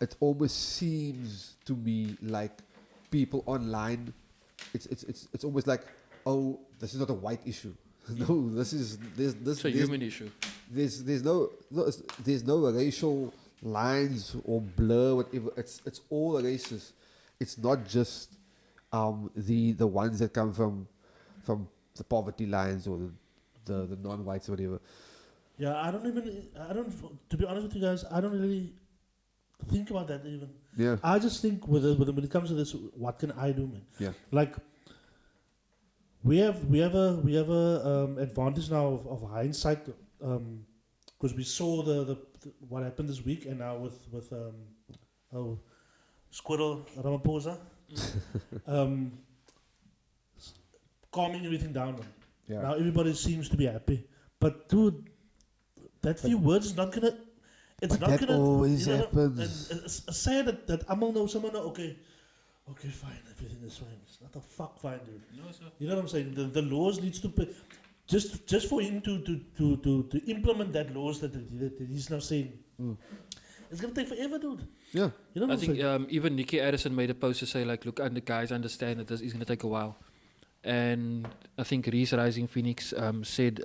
it almost seems to me like people online, it's almost like, oh, this is not a white issue. No, this It's a human issue. there's no racial lines or blur, whatever. It's all races. It's not just the ones that come from the poverty lines, or the non-whites or whatever. Yeah, to be honest with you guys, I don't really think about that even. Yeah. I just think when it comes to this, what can I do, man? Yeah. Like, we have a advantage now of hindsight, because we saw the what happened this week, and now with Squirrel Ramaphosa, calming everything down. Man. Yeah. Now everybody seems to be happy, but dude, that few words is not gonna. It's But not that gonna. always happens. It's sad that I'm gonna know someone. Okay, fine, everything is fine. It's not a fuck fine, dude. No, it's not. You know what I'm saying? The laws needs to pay, just for him to implement that laws that he's now saying. It's gonna take forever, dude. Yeah. You know what I I'm think saying? even Nikki Addison made a post to say, like, look, and the guys understand that this is going to take a while. And I think Reese Rising Phoenix said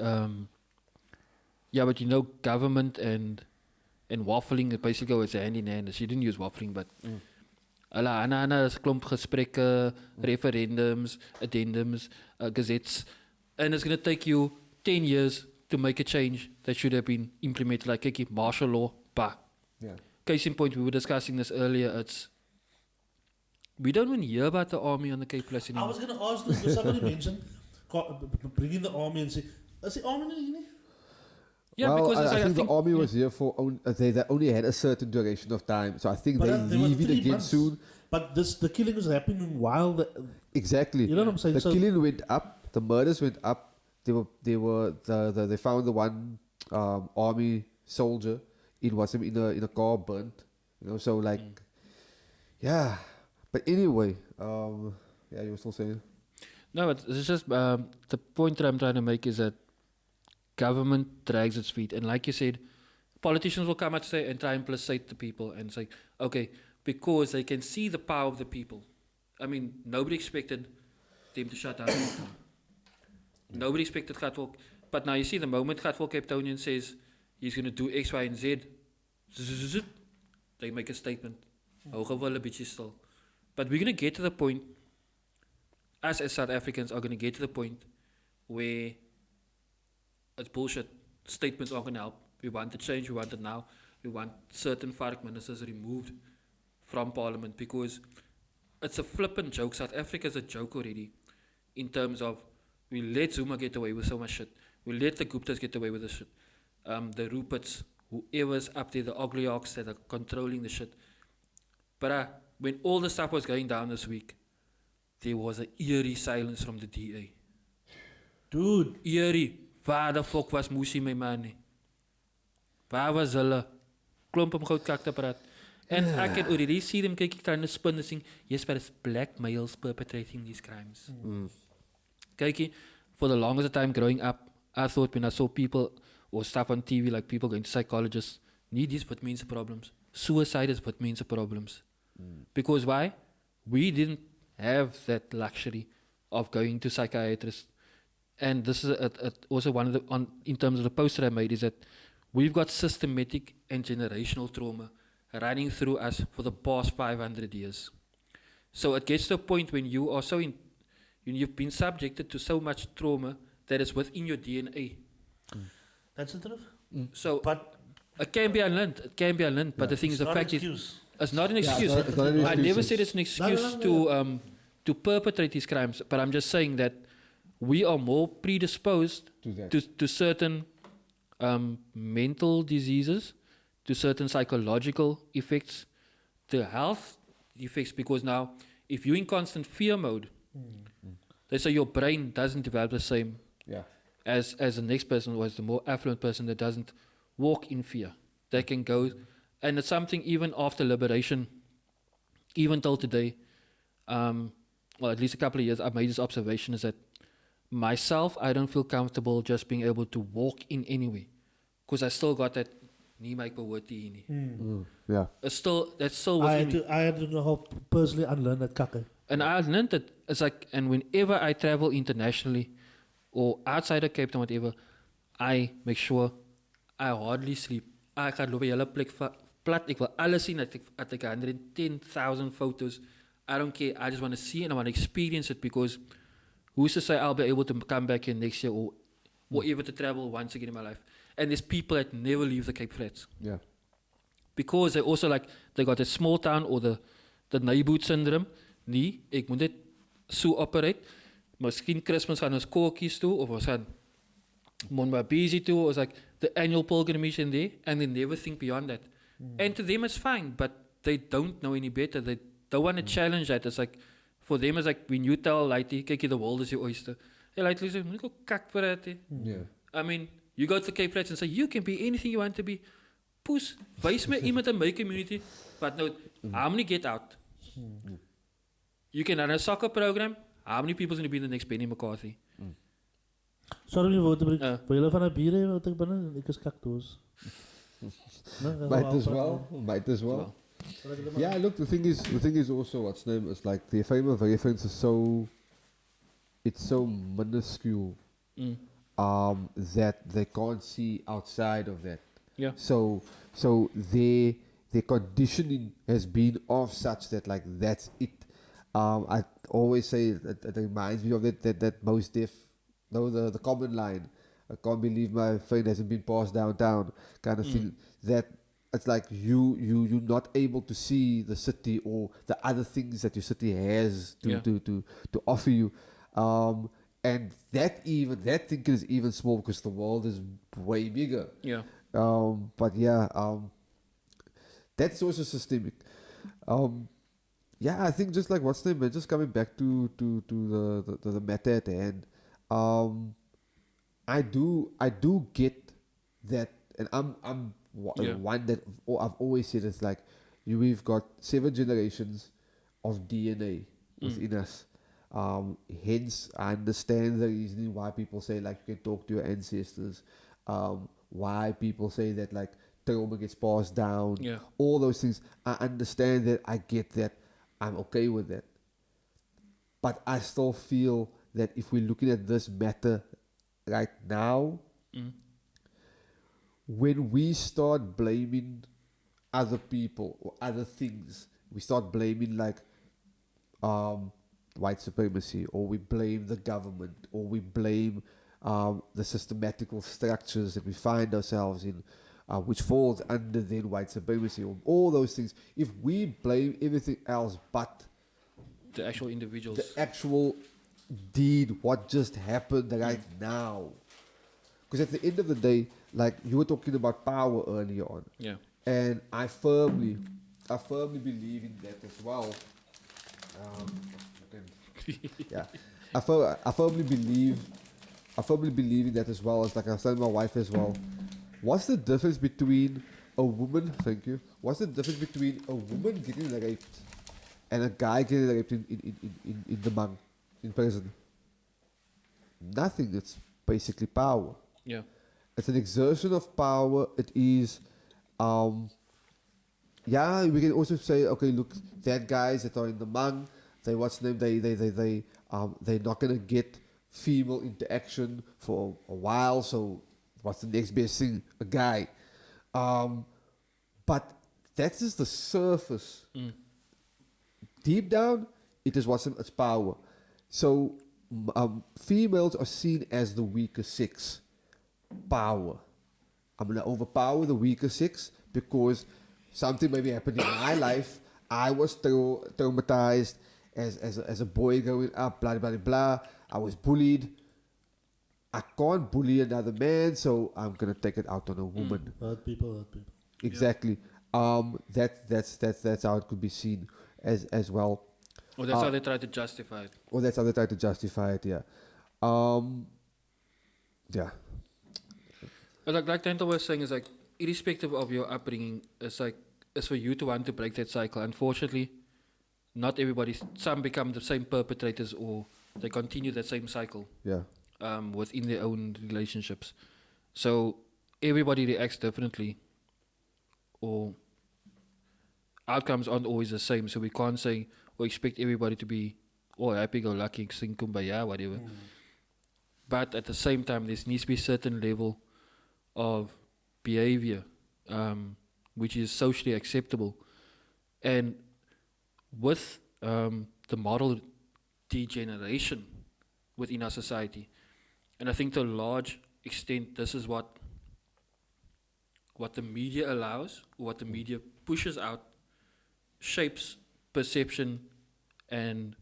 Yeah, but you know, government and waffling it basically goes hand in hand. She didn't use waffling, but Anna is klomp gesprekke, referendums, addendums, gazettes, and it's gonna take you 10 years to make a change that should have been implemented, like kyk, martial law, bah. Yeah. Case in point, we were discussing this earlier. We don't even hear about the army on the Cape Plus I anymore. was going to ask this, because somebody mentioned bringing the army and say, is the army not in here? Yeah, well, because I think the army was here for they only had a certain duration of time, so I think But they there were leave it 3 again months. soon. But the killing was happening while Exactly. you know what I'm saying? The So- killing went up, the murders went up. They found the one army soldier. It was in a car burnt. You know, so like, yeah. But anyway, yeah, you were still saying. No, it's just the point that I'm trying to make is that government drags its feet, and like you said, politicians will come out say and try and placate the people and say, okay, because they can see the power of the people. I mean, nobody expected them to shut down. Nobody expected Gatwalk, but now you see the moment Gatwalk Cape Townian says he's going to do X, Y, and Z, they make a statement. Hou wel 'n bietjie stil. But we're going to get to the point, us as South Africans are going to get to the point where it's bullshit. Statements aren't going to help. We want it change, we want it now. We want certain FARC ministers removed from parliament because it's a flippant joke. South Africa is a joke already in terms of we let Zuma get away with so much shit. We let the Guptas get away with the shit. The Ruperts, whoever's up there, the oligarchs that are controlling the shit. But when all the stuff was going down this week, there was an eerie silence from the DA. dude, Eerie. Waar de fuck was Musi my man nie? Waar was hulle? Klomp om goud kak te praat. And I can already see them trying to spin this thing. Yes, but it's black males perpetrating these crimes. Kykie, for the longest time growing up, I thought when I saw people or stuff on TV, like people going to psychologists, need these what means problems. Suicide is what means problems. Because why? We didn't have that luxury of going to psychiatrists. And this is also one of the, in terms of the post that I made, is that we've got systematic and generational trauma running through us for the past 500 years. So it gets to a point when you are so you've been subjected to so much trauma that is within your DNA. that's the truth. So But it can be unlearned. It can be unlearned. But the thing is, the not fact an is, excuse. it's not an Yeah, excuse. it's not an I excuse. never said it's an excuse to perpetrate these crimes. But I'm just saying that we are more predisposed To that. to certain mental diseases, to certain psychological effects, to health effects. Because now, if you're in constant fear mode, they say your brain doesn't develop the same Yeah. as the next person was the more affluent person that doesn't walk in fear. They can go, and it's something even after liberation, even till today, well, at least a couple of years, I've made this observation is that myself, I don't feel comfortable just being able to walk in anyway, because I still got that nie my behoortie nie. Yeah. That's still I within me. had to know how personally unlearn that kakke. And I learned that it's like, and whenever I travel internationally or outside of Cape Town, whatever, I make sure I hardly sleep. I gaan loop 'n hele plek plat. Ek wil alles sien. Ek 110,000 photos. I don't care. I just want to see and I want to experience it because who's to say I'll be able to come back here next year or ever to travel once again in my life. And there's people that never leave the Cape Flats. Yeah. Because they also like, they got a small town or the neighborhood syndrome. Nee, ek moet dit so operate. Miskien Christmas gaan ons koortjies toe of ons gaan Monbabisi toe. It's like the annual pilgrimage in there and they never think beyond that. And to them it's fine, but they don't know any better. They don't want to challenge that. It's like, for them it's like when you tell Lighty, kyk, the world is your oyster. Hey, Lighty says, moet ek ook kak vir dit hê. Yeah. I mean, you go to Cape Flats and say, you can be anything you want to be. Poes, wys my iemand in my community, but no, how many get out? You can run a soccer program, how many people is going to be in the next Benny McCarthy? Sorry om je woord te breken. Ja. Wil jullie van een bier hebben wat ik ben? Ik is kaktoos. Might as well. Might as well. Yeah, look, the thing is also what's name is like the frame of reference is so, it's so minuscule. that they can't see outside of that. Yeah. So their conditioning has been of such that like that's it. I always say that it reminds me of that most deaf, no, the common line. I can't believe my friend hasn't been passed downtown, kind of thing. That it's like you're not able to see the city or the other things that your city has Yeah. to offer you. And that thinking is even small because the world is way bigger. Yeah. But yeah, that's also systemic. Yeah, I think just like what's the name, man, just coming back to the matter at hand. I do get that, and Yeah. one that I've always said is like we've got 7 generations of DNA within us. Hence, I understand the reasoning why people say like you can talk to your ancestors. Why people say that like trauma gets passed down. Yeah. All those things. I understand that. I get that. I'm okay with that. But I still feel that if we're looking at this matter right now, when we start blaming other people or other things, we start blaming like white supremacy, or we blame the government, or we blame the systematical structures that we find ourselves in, which falls under then white supremacy, or all those things. If we blame everything else but The actual individuals. the actual deed, what just happened right now. Because at the end of the day, like you were talking about power earlier on, Yeah. and I firmly believe in that as well. Yeah, I firmly believe in that as well. As like I was telling my wife as well. What's the difference between a woman? Thank you. What's the difference between a woman getting raped and a guy getting raped in the mung, in prison? Nothing. It's basically power. Yeah. It's an exertion of power. It is, yeah. We can also say, okay, look, that guys that are in the mung, they're not gonna get female interaction for a while. So what's the next best thing? A guy. But that's just the surface. Deep down, it is what's in its power. So females are seen as the weaker sex. Power. I'm gonna overpower the weaker sex because something maybe happened in my life. I was traumatized as a boy growing up. Blah blah blah. I was bullied. I can't bully another man, so I'm gonna take it out on a woman. Hurt people. Exactly. That's how it could be seen as well. Or that's how they try to justify it. Or that's how they try to justify it. Yeah. Yeah. But like Tanto was saying, is like irrespective of your upbringing, it's for you to want to break that cycle. Unfortunately, not everybody. Some become the same perpetrators, or they continue that same cycle. Yeah. Within their own relationships. So everybody reacts differently, or outcomes aren't always the same. So we can't say or expect everybody to be happy-go-lucky, sing kumbaya, whatever. But at the same time, there needs to be a certain level of behavior which is socially acceptable. And with the moral degeneration within our society, and I think to a large extent, this is what the media allows, what the media pushes out, shapes perception and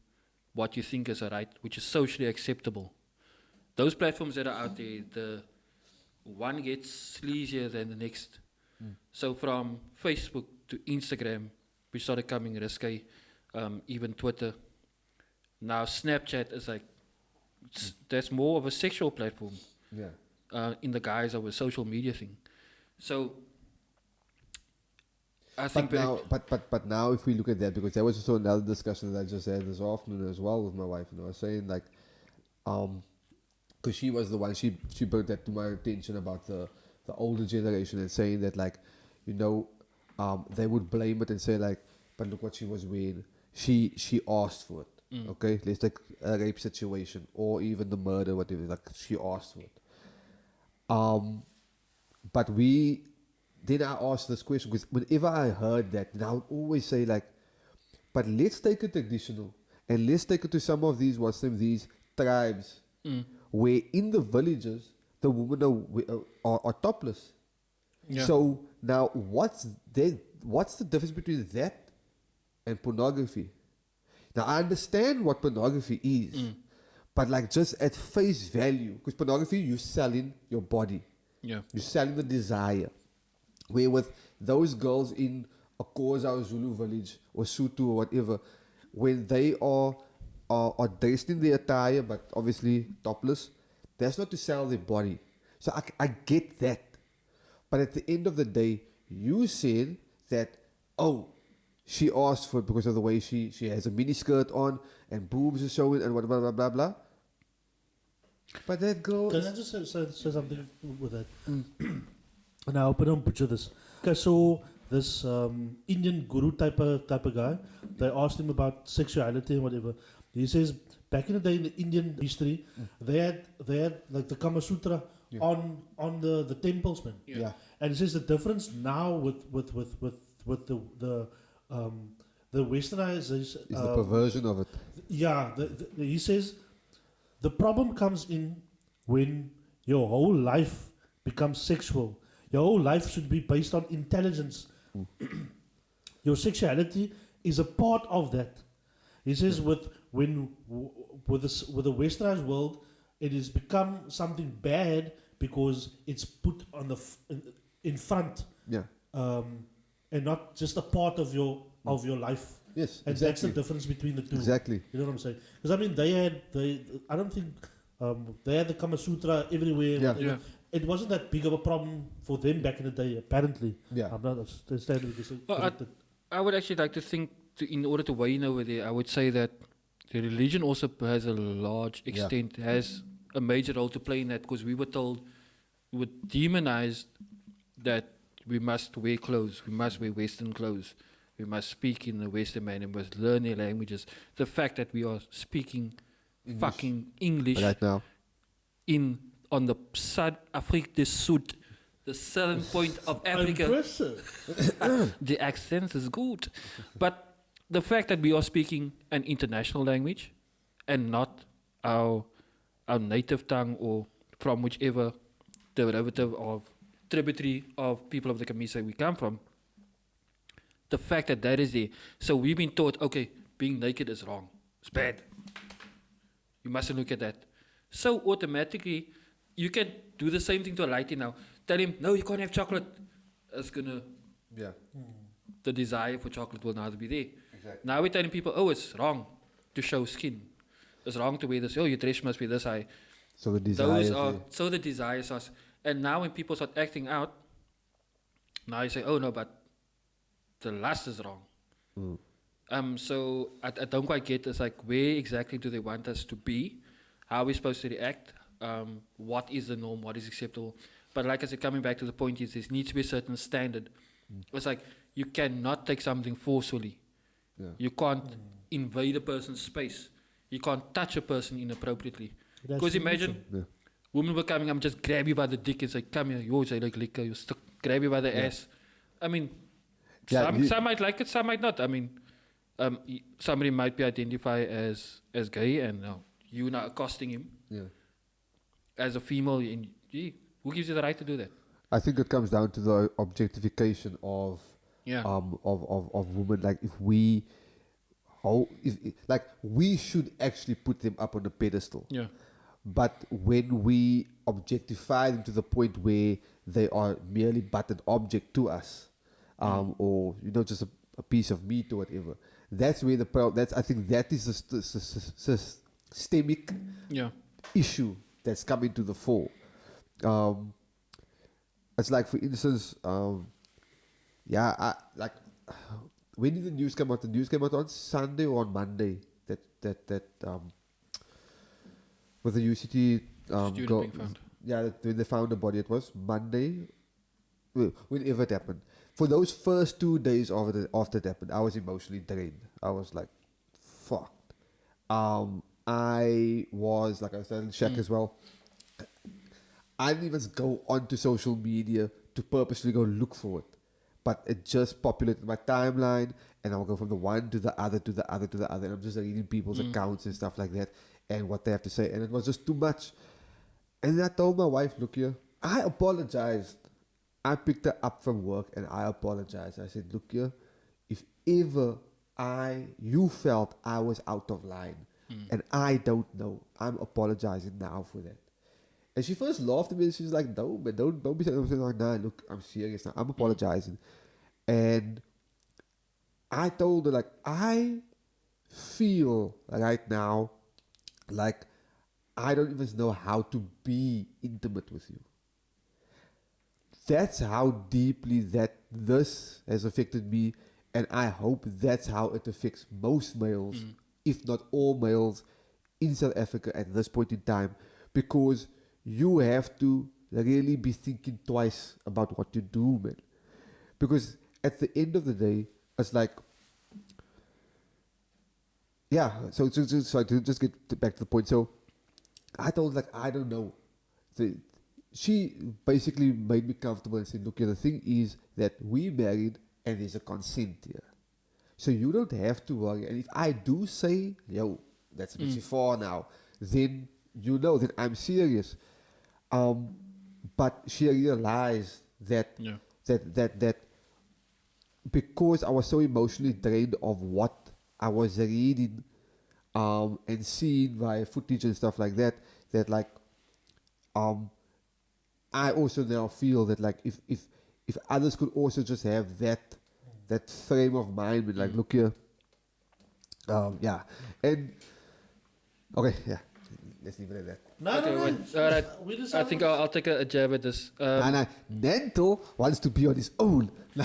what you think is right, which is socially acceptable. Those platforms that are out there, the one gets sleazier than the next. So from Facebook to Instagram, we started coming risque, even Twitter. Now Snapchat is like, that's more of a sexual platform. Yeah. In the guise of a social media thing. So I think But now if we look at that, because there was also another discussion that I just had this afternoon as well with my wife, I was saying like, because she was the one, she brought that to my attention about the older generation, and saying that like, they would blame it and say like, but look what she was wearing. She asked for it. Okay, let's take a rape situation or even the murder, whatever. Like she asked for it. But then I asked this question because whenever I heard that, then I would always say like, but let's take it traditional and let's take it to some of these these tribes where in the villages the women are topless. Yeah. So now what's the difference between that and pornography? Now I understand what pornography is, but like just at face value, because pornography you're selling your body. Yeah. You're selling the desire. Where with those girls in a Koza or Zulu village or Sutu or whatever, when they are dressed in their attire but obviously topless, that's not to sell their body. So I get that. But at the end of the day, you said that, oh, she asked for it because of the way she has a mini skirt on and boobs are showing and blah, blah, blah, blah, blah. But that girl... Can I just say something with that? And I hope I don't butcher this. Okay, so this Indian guru type of guy, they asked him about sexuality and whatever. He says back in the day in the Indian history, they had like the Kama Sutra on the temples, man. Yeah. And he says the difference now with the westernization Is the perversion of it. yeah, he says the problem comes in when your whole life becomes sexual. Your whole life should be based on intelligence. Your sexuality is a part of that. He says with the westernized world, it has become something bad because it's put on in front, Yeah. and not just a part of your life. Yes, And that's the difference between the two. Exactly. You know what I'm saying? Because I mean, I don't think they had the Kama Sutra everywhere. Yeah. whatever. Yeah. It wasn't that big of a problem for them back in the day, apparently. Yeah. I'm not understanding because Well, I would actually like to think, in order to weigh in over there, I would say that the religion also has a large extent, has a major role to play in that, because we were told, we were demonized that we must wear clothes, we must wear Western clothes, we must speak in the Western manner, we must learn their languages. The fact that we are speaking fucking English Right now. on the Zuid-Afrika, the southern point of Africa. impressive. The accent is good. But the fact that we are speaking an international language and not our native tongue, or from whichever derivative of tributary of people of the Kamisa we come from, the fact that is there. So we've been taught, okay, being naked is wrong. It's bad. You mustn't look at that. So automatically, you can do the same thing to a lighty now. Tell him, no, you can't have chocolate. It's gonna, Yeah. the desire for chocolate will not be there. Exactly. Now we're telling people, oh, it's wrong to show skin. It's wrong to wear this. Oh, your dress must be this high. So the desire. So the desires are. And now when people start acting out, now you say, oh no, but the lust is wrong. So I don't quite get. It's like, where exactly do they want us to be? How are we supposed to react? What is the norm? What is acceptable? But like I said, coming back to the point is, there needs to be a certain standard. It's like, you cannot take something forcefully. Yeah. You can't invade a person's space. You can't touch a person inappropriately. That's Because imagine, Yeah. women were coming up and just grab you by the dick and say, come here, you say like liquor, you stick, grab you by the ass. I mean, Yeah, some might like it, some might not. I mean, somebody might be identified as gay, and you now accosting him Yeah. as a female. And, gee, who gives you the right to do that? I think it comes down to the objectification of Yeah. of women. Like if we we should actually put them up on a pedestal. Yeah. But when we objectify them to the point where they are merely but an object to us, or just a piece of meat or whatever, that's where the problem. I think that is a systemic Yeah. issue that's coming to the fore. It's like, for instance, when did the news come out? The news came out on Sunday or on Monday. That with the UCT Student girl, being found. yeah, when they found the body, it was Monday. Whenever it happened, for those first 2 days after it happened, I was emotionally drained. I was like, fucked. I was, like I said, in shock as well. I didn't even go onto social media to purposely go look for it. But it just populated my timeline, and I'll go from the one to the other to the other to the other. And I'm just reading people's accounts and stuff like that, and what they have to say. And it was just too much. And then I told my wife, look here, I apologized. I picked her up from work and I apologized. I said, look here, if ever you felt I was out of line and I don't know, I'm apologizing now for that. And she first laughed at me and she was like, no, man, don't be saying. I'm saying like, nah, look, I'm serious now. I'm apologizing. And I told her, like, I feel right now like I don't even know how to be intimate with you. That's how deeply this has affected me, and I hope that's how it affects most males, if not all males, in South Africa at this point in time, because you have to really be thinking twice about what you do, man. Because at the end of the day, it's like, yeah. So to just get back to the point. So I told her, like, I don't know. She basically made me comfortable and said, look, the thing is that we married and there's a consent here. So you don't have to worry. And if I do say, yo, that's a bit too far now, then you know that I'm serious. But she realized that that because I was so emotionally drained of what I was reading and seeing via footage and stuff like that, that like I also now feel that like if others could also just have that frame of mind with like, look here, yeah, and okay, yeah, let's leave it at that. No, Okay, no, wait. no. All right. We I decided- think I'll take a jab at this. And Nanto wants to be on his own. Where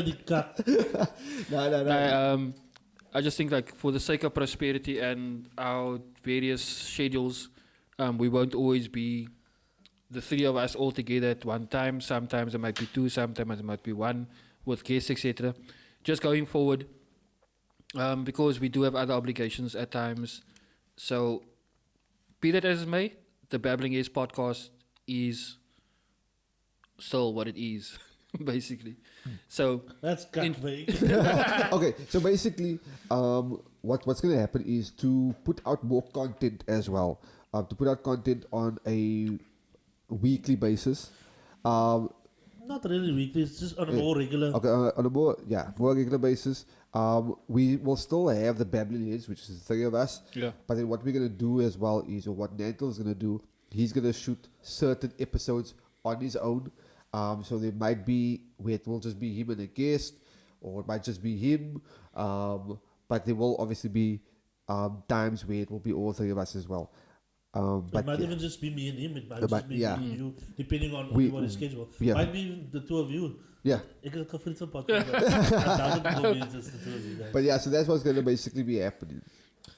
the cut? No. I just think like for the sake of prosperity and our various schedules, we won't always be the three of us all together at one time. Sometimes it might be two, sometimes it might be one with guests, etc. Just going forward, because we do have other obligations at times. So, be that as it may, the Babbling Is podcast is still what it is, basically. So, That's cut, In- mate. Okay, so basically, what's going to happen is to put out more content as well. To put out content on a weekly basis. Not really weekly. It's just on a more regular. Okay, on a more regular basis. We will still have the Babbling Heads, which is the three of us. yeah. But then what we're going to do as well is, or what Nantel's going to do, he's going to shoot certain episodes on his own. So there might be where it will just be him and a guest, or it might just be him. But there will obviously be times where it will be all three of us as well. It But might yeah. even just be me and him. It might It might- just be yeah. me and you, depending on We- everybody's schedule. yeah. Might be even the two of you. Yeah. Ik het gefriet van podcast. I doubt it will be just the two of you guys. But yeah, so that's what's going to basically be happening.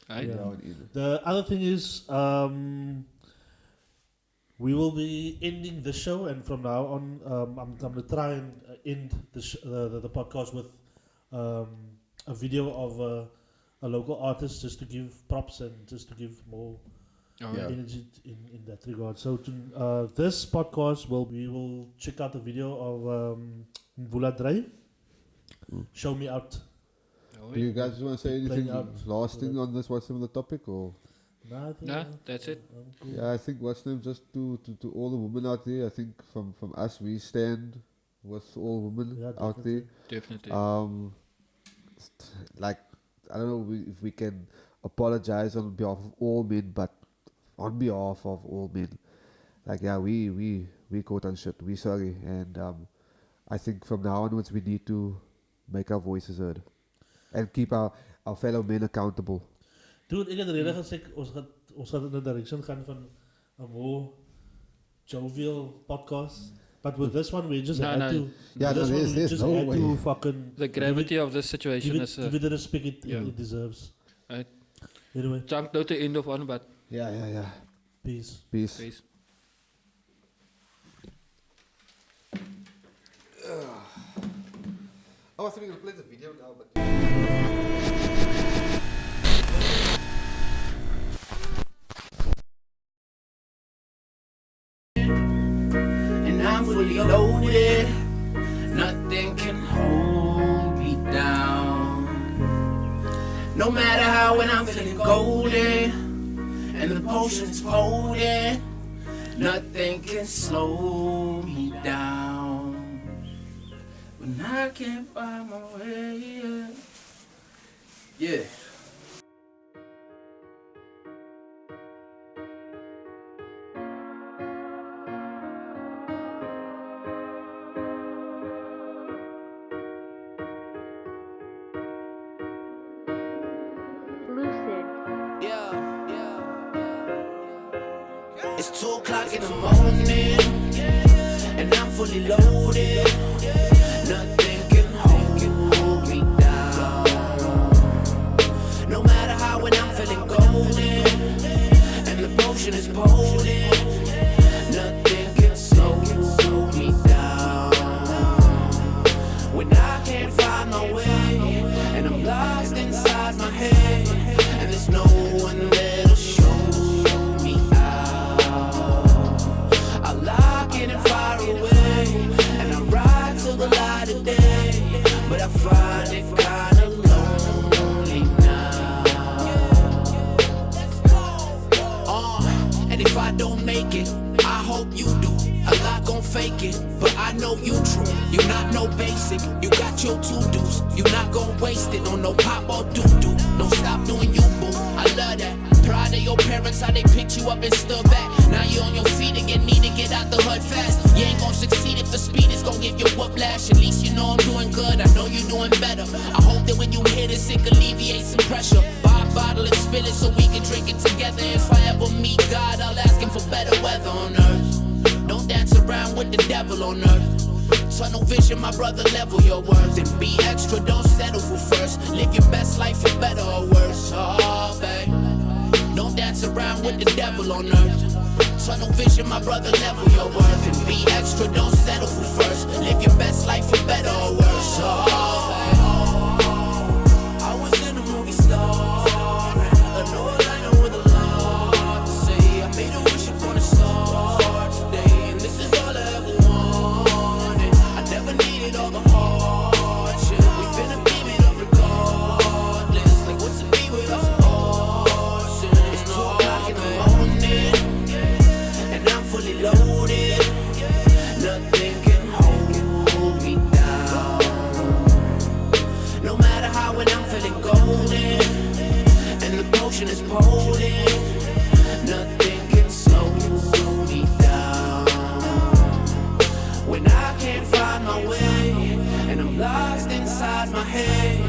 Right? Yeah. Now and in. The other thing is, we will be ending the show, and from now on, I'm going to try and end the podcast with a video of a local artist, just to give props and just to give more Oh, Yeah. energy in that regard. So this podcast we will check out the video of Mbula Dre. Show Me Out. Oh, Do you guys want to say anything Playing out last for thing that. on this? What's the topic? Or Nah, I think, Nah, that's it. I'm cool. yeah, I think what's name just to all the women out there. I think from us we stand with all women Yeah, out there. Definitely. Like I don't know if we can apologize on behalf of all men, but on behalf of all men, like yeah, we caught on shit. We sorry, and I think from now onwards we need to make our voices heard and keep our fellow men accountable. Dude, ik heb de reden gezegd, ons gaat in de direction gaan van een more jovial podcast. But with this one, we just No, had no. to. Yeah, this no, one, we there's just no had way. to fucking the gravity of this situation give is. it the respect yeah. it deserves. Right. Anyway, Junk note the end of one, but Yeah. peace. Peace. peace. Oh, I thought we were going to play the video now, but. how when I'm feeling golden and the potion's potent, nothing can slow me down when I can't find my way. Yeah. It's 2 o'clock in the morning, and I'm fully loaded. Nothing can hold me down. No matter how when I'm feeling golden, and the potion is potent, nothing can slow me down. When I can't find my way, and I'm lost inside my head, and there's no one that'll show me out. I lock in and far away, and I ride till the light of day, but I find it kinda lonely now. And if I don't make it, I hope you do. A lot gon' fake it, but I know you true. You not no basic, you got your to-dos. You not gon' waste it on no pop or doo-doo. Don't stop doing you, boo. I love that. Proud of your parents, how they picked you up and stood back. Now you on your feet and you need to get out the hood fast. You ain't gon' succeed if the speed is gon' give you whiplash. At least you know I'm doing good, I know you're doing better. I hope that when you hear this, it alleviates some pressure. Buy a bottle and spill it so we can drink it together. If I ever meet God, I'll ask him for better weather on earth. Don't dance around with the devil on earth. Tunnel vision, my brother, level your worth. And be extra, don't settle for first. Live your best life for better or worse. Oh, babe. Don't dance around with the devil on earth. Tunnel vision, my brother, level your worth. And be extra, don't settle for first. Live your best life for better or worse. Oh, babe. I was in a movie star. I know a line with a lot to say. I made a wish upon a star today. And this is all I ever wanted. I never needed all the hardship. We finna beam it up regardless. Like what's it be with us? It's 2 o'clock in the morning, and I'm fully loaded. Nothing can hold me down. No matter how when I'm feeling golden, and the potion is potent, nothing can slow me down. When I can't find my way, and I'm lost inside my head,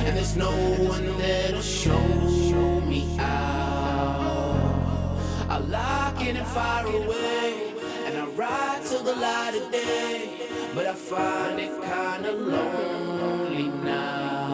and there's no one that'll show me out. I lock in and far away, and I ride till the light of day, but I find it kinda lonely now.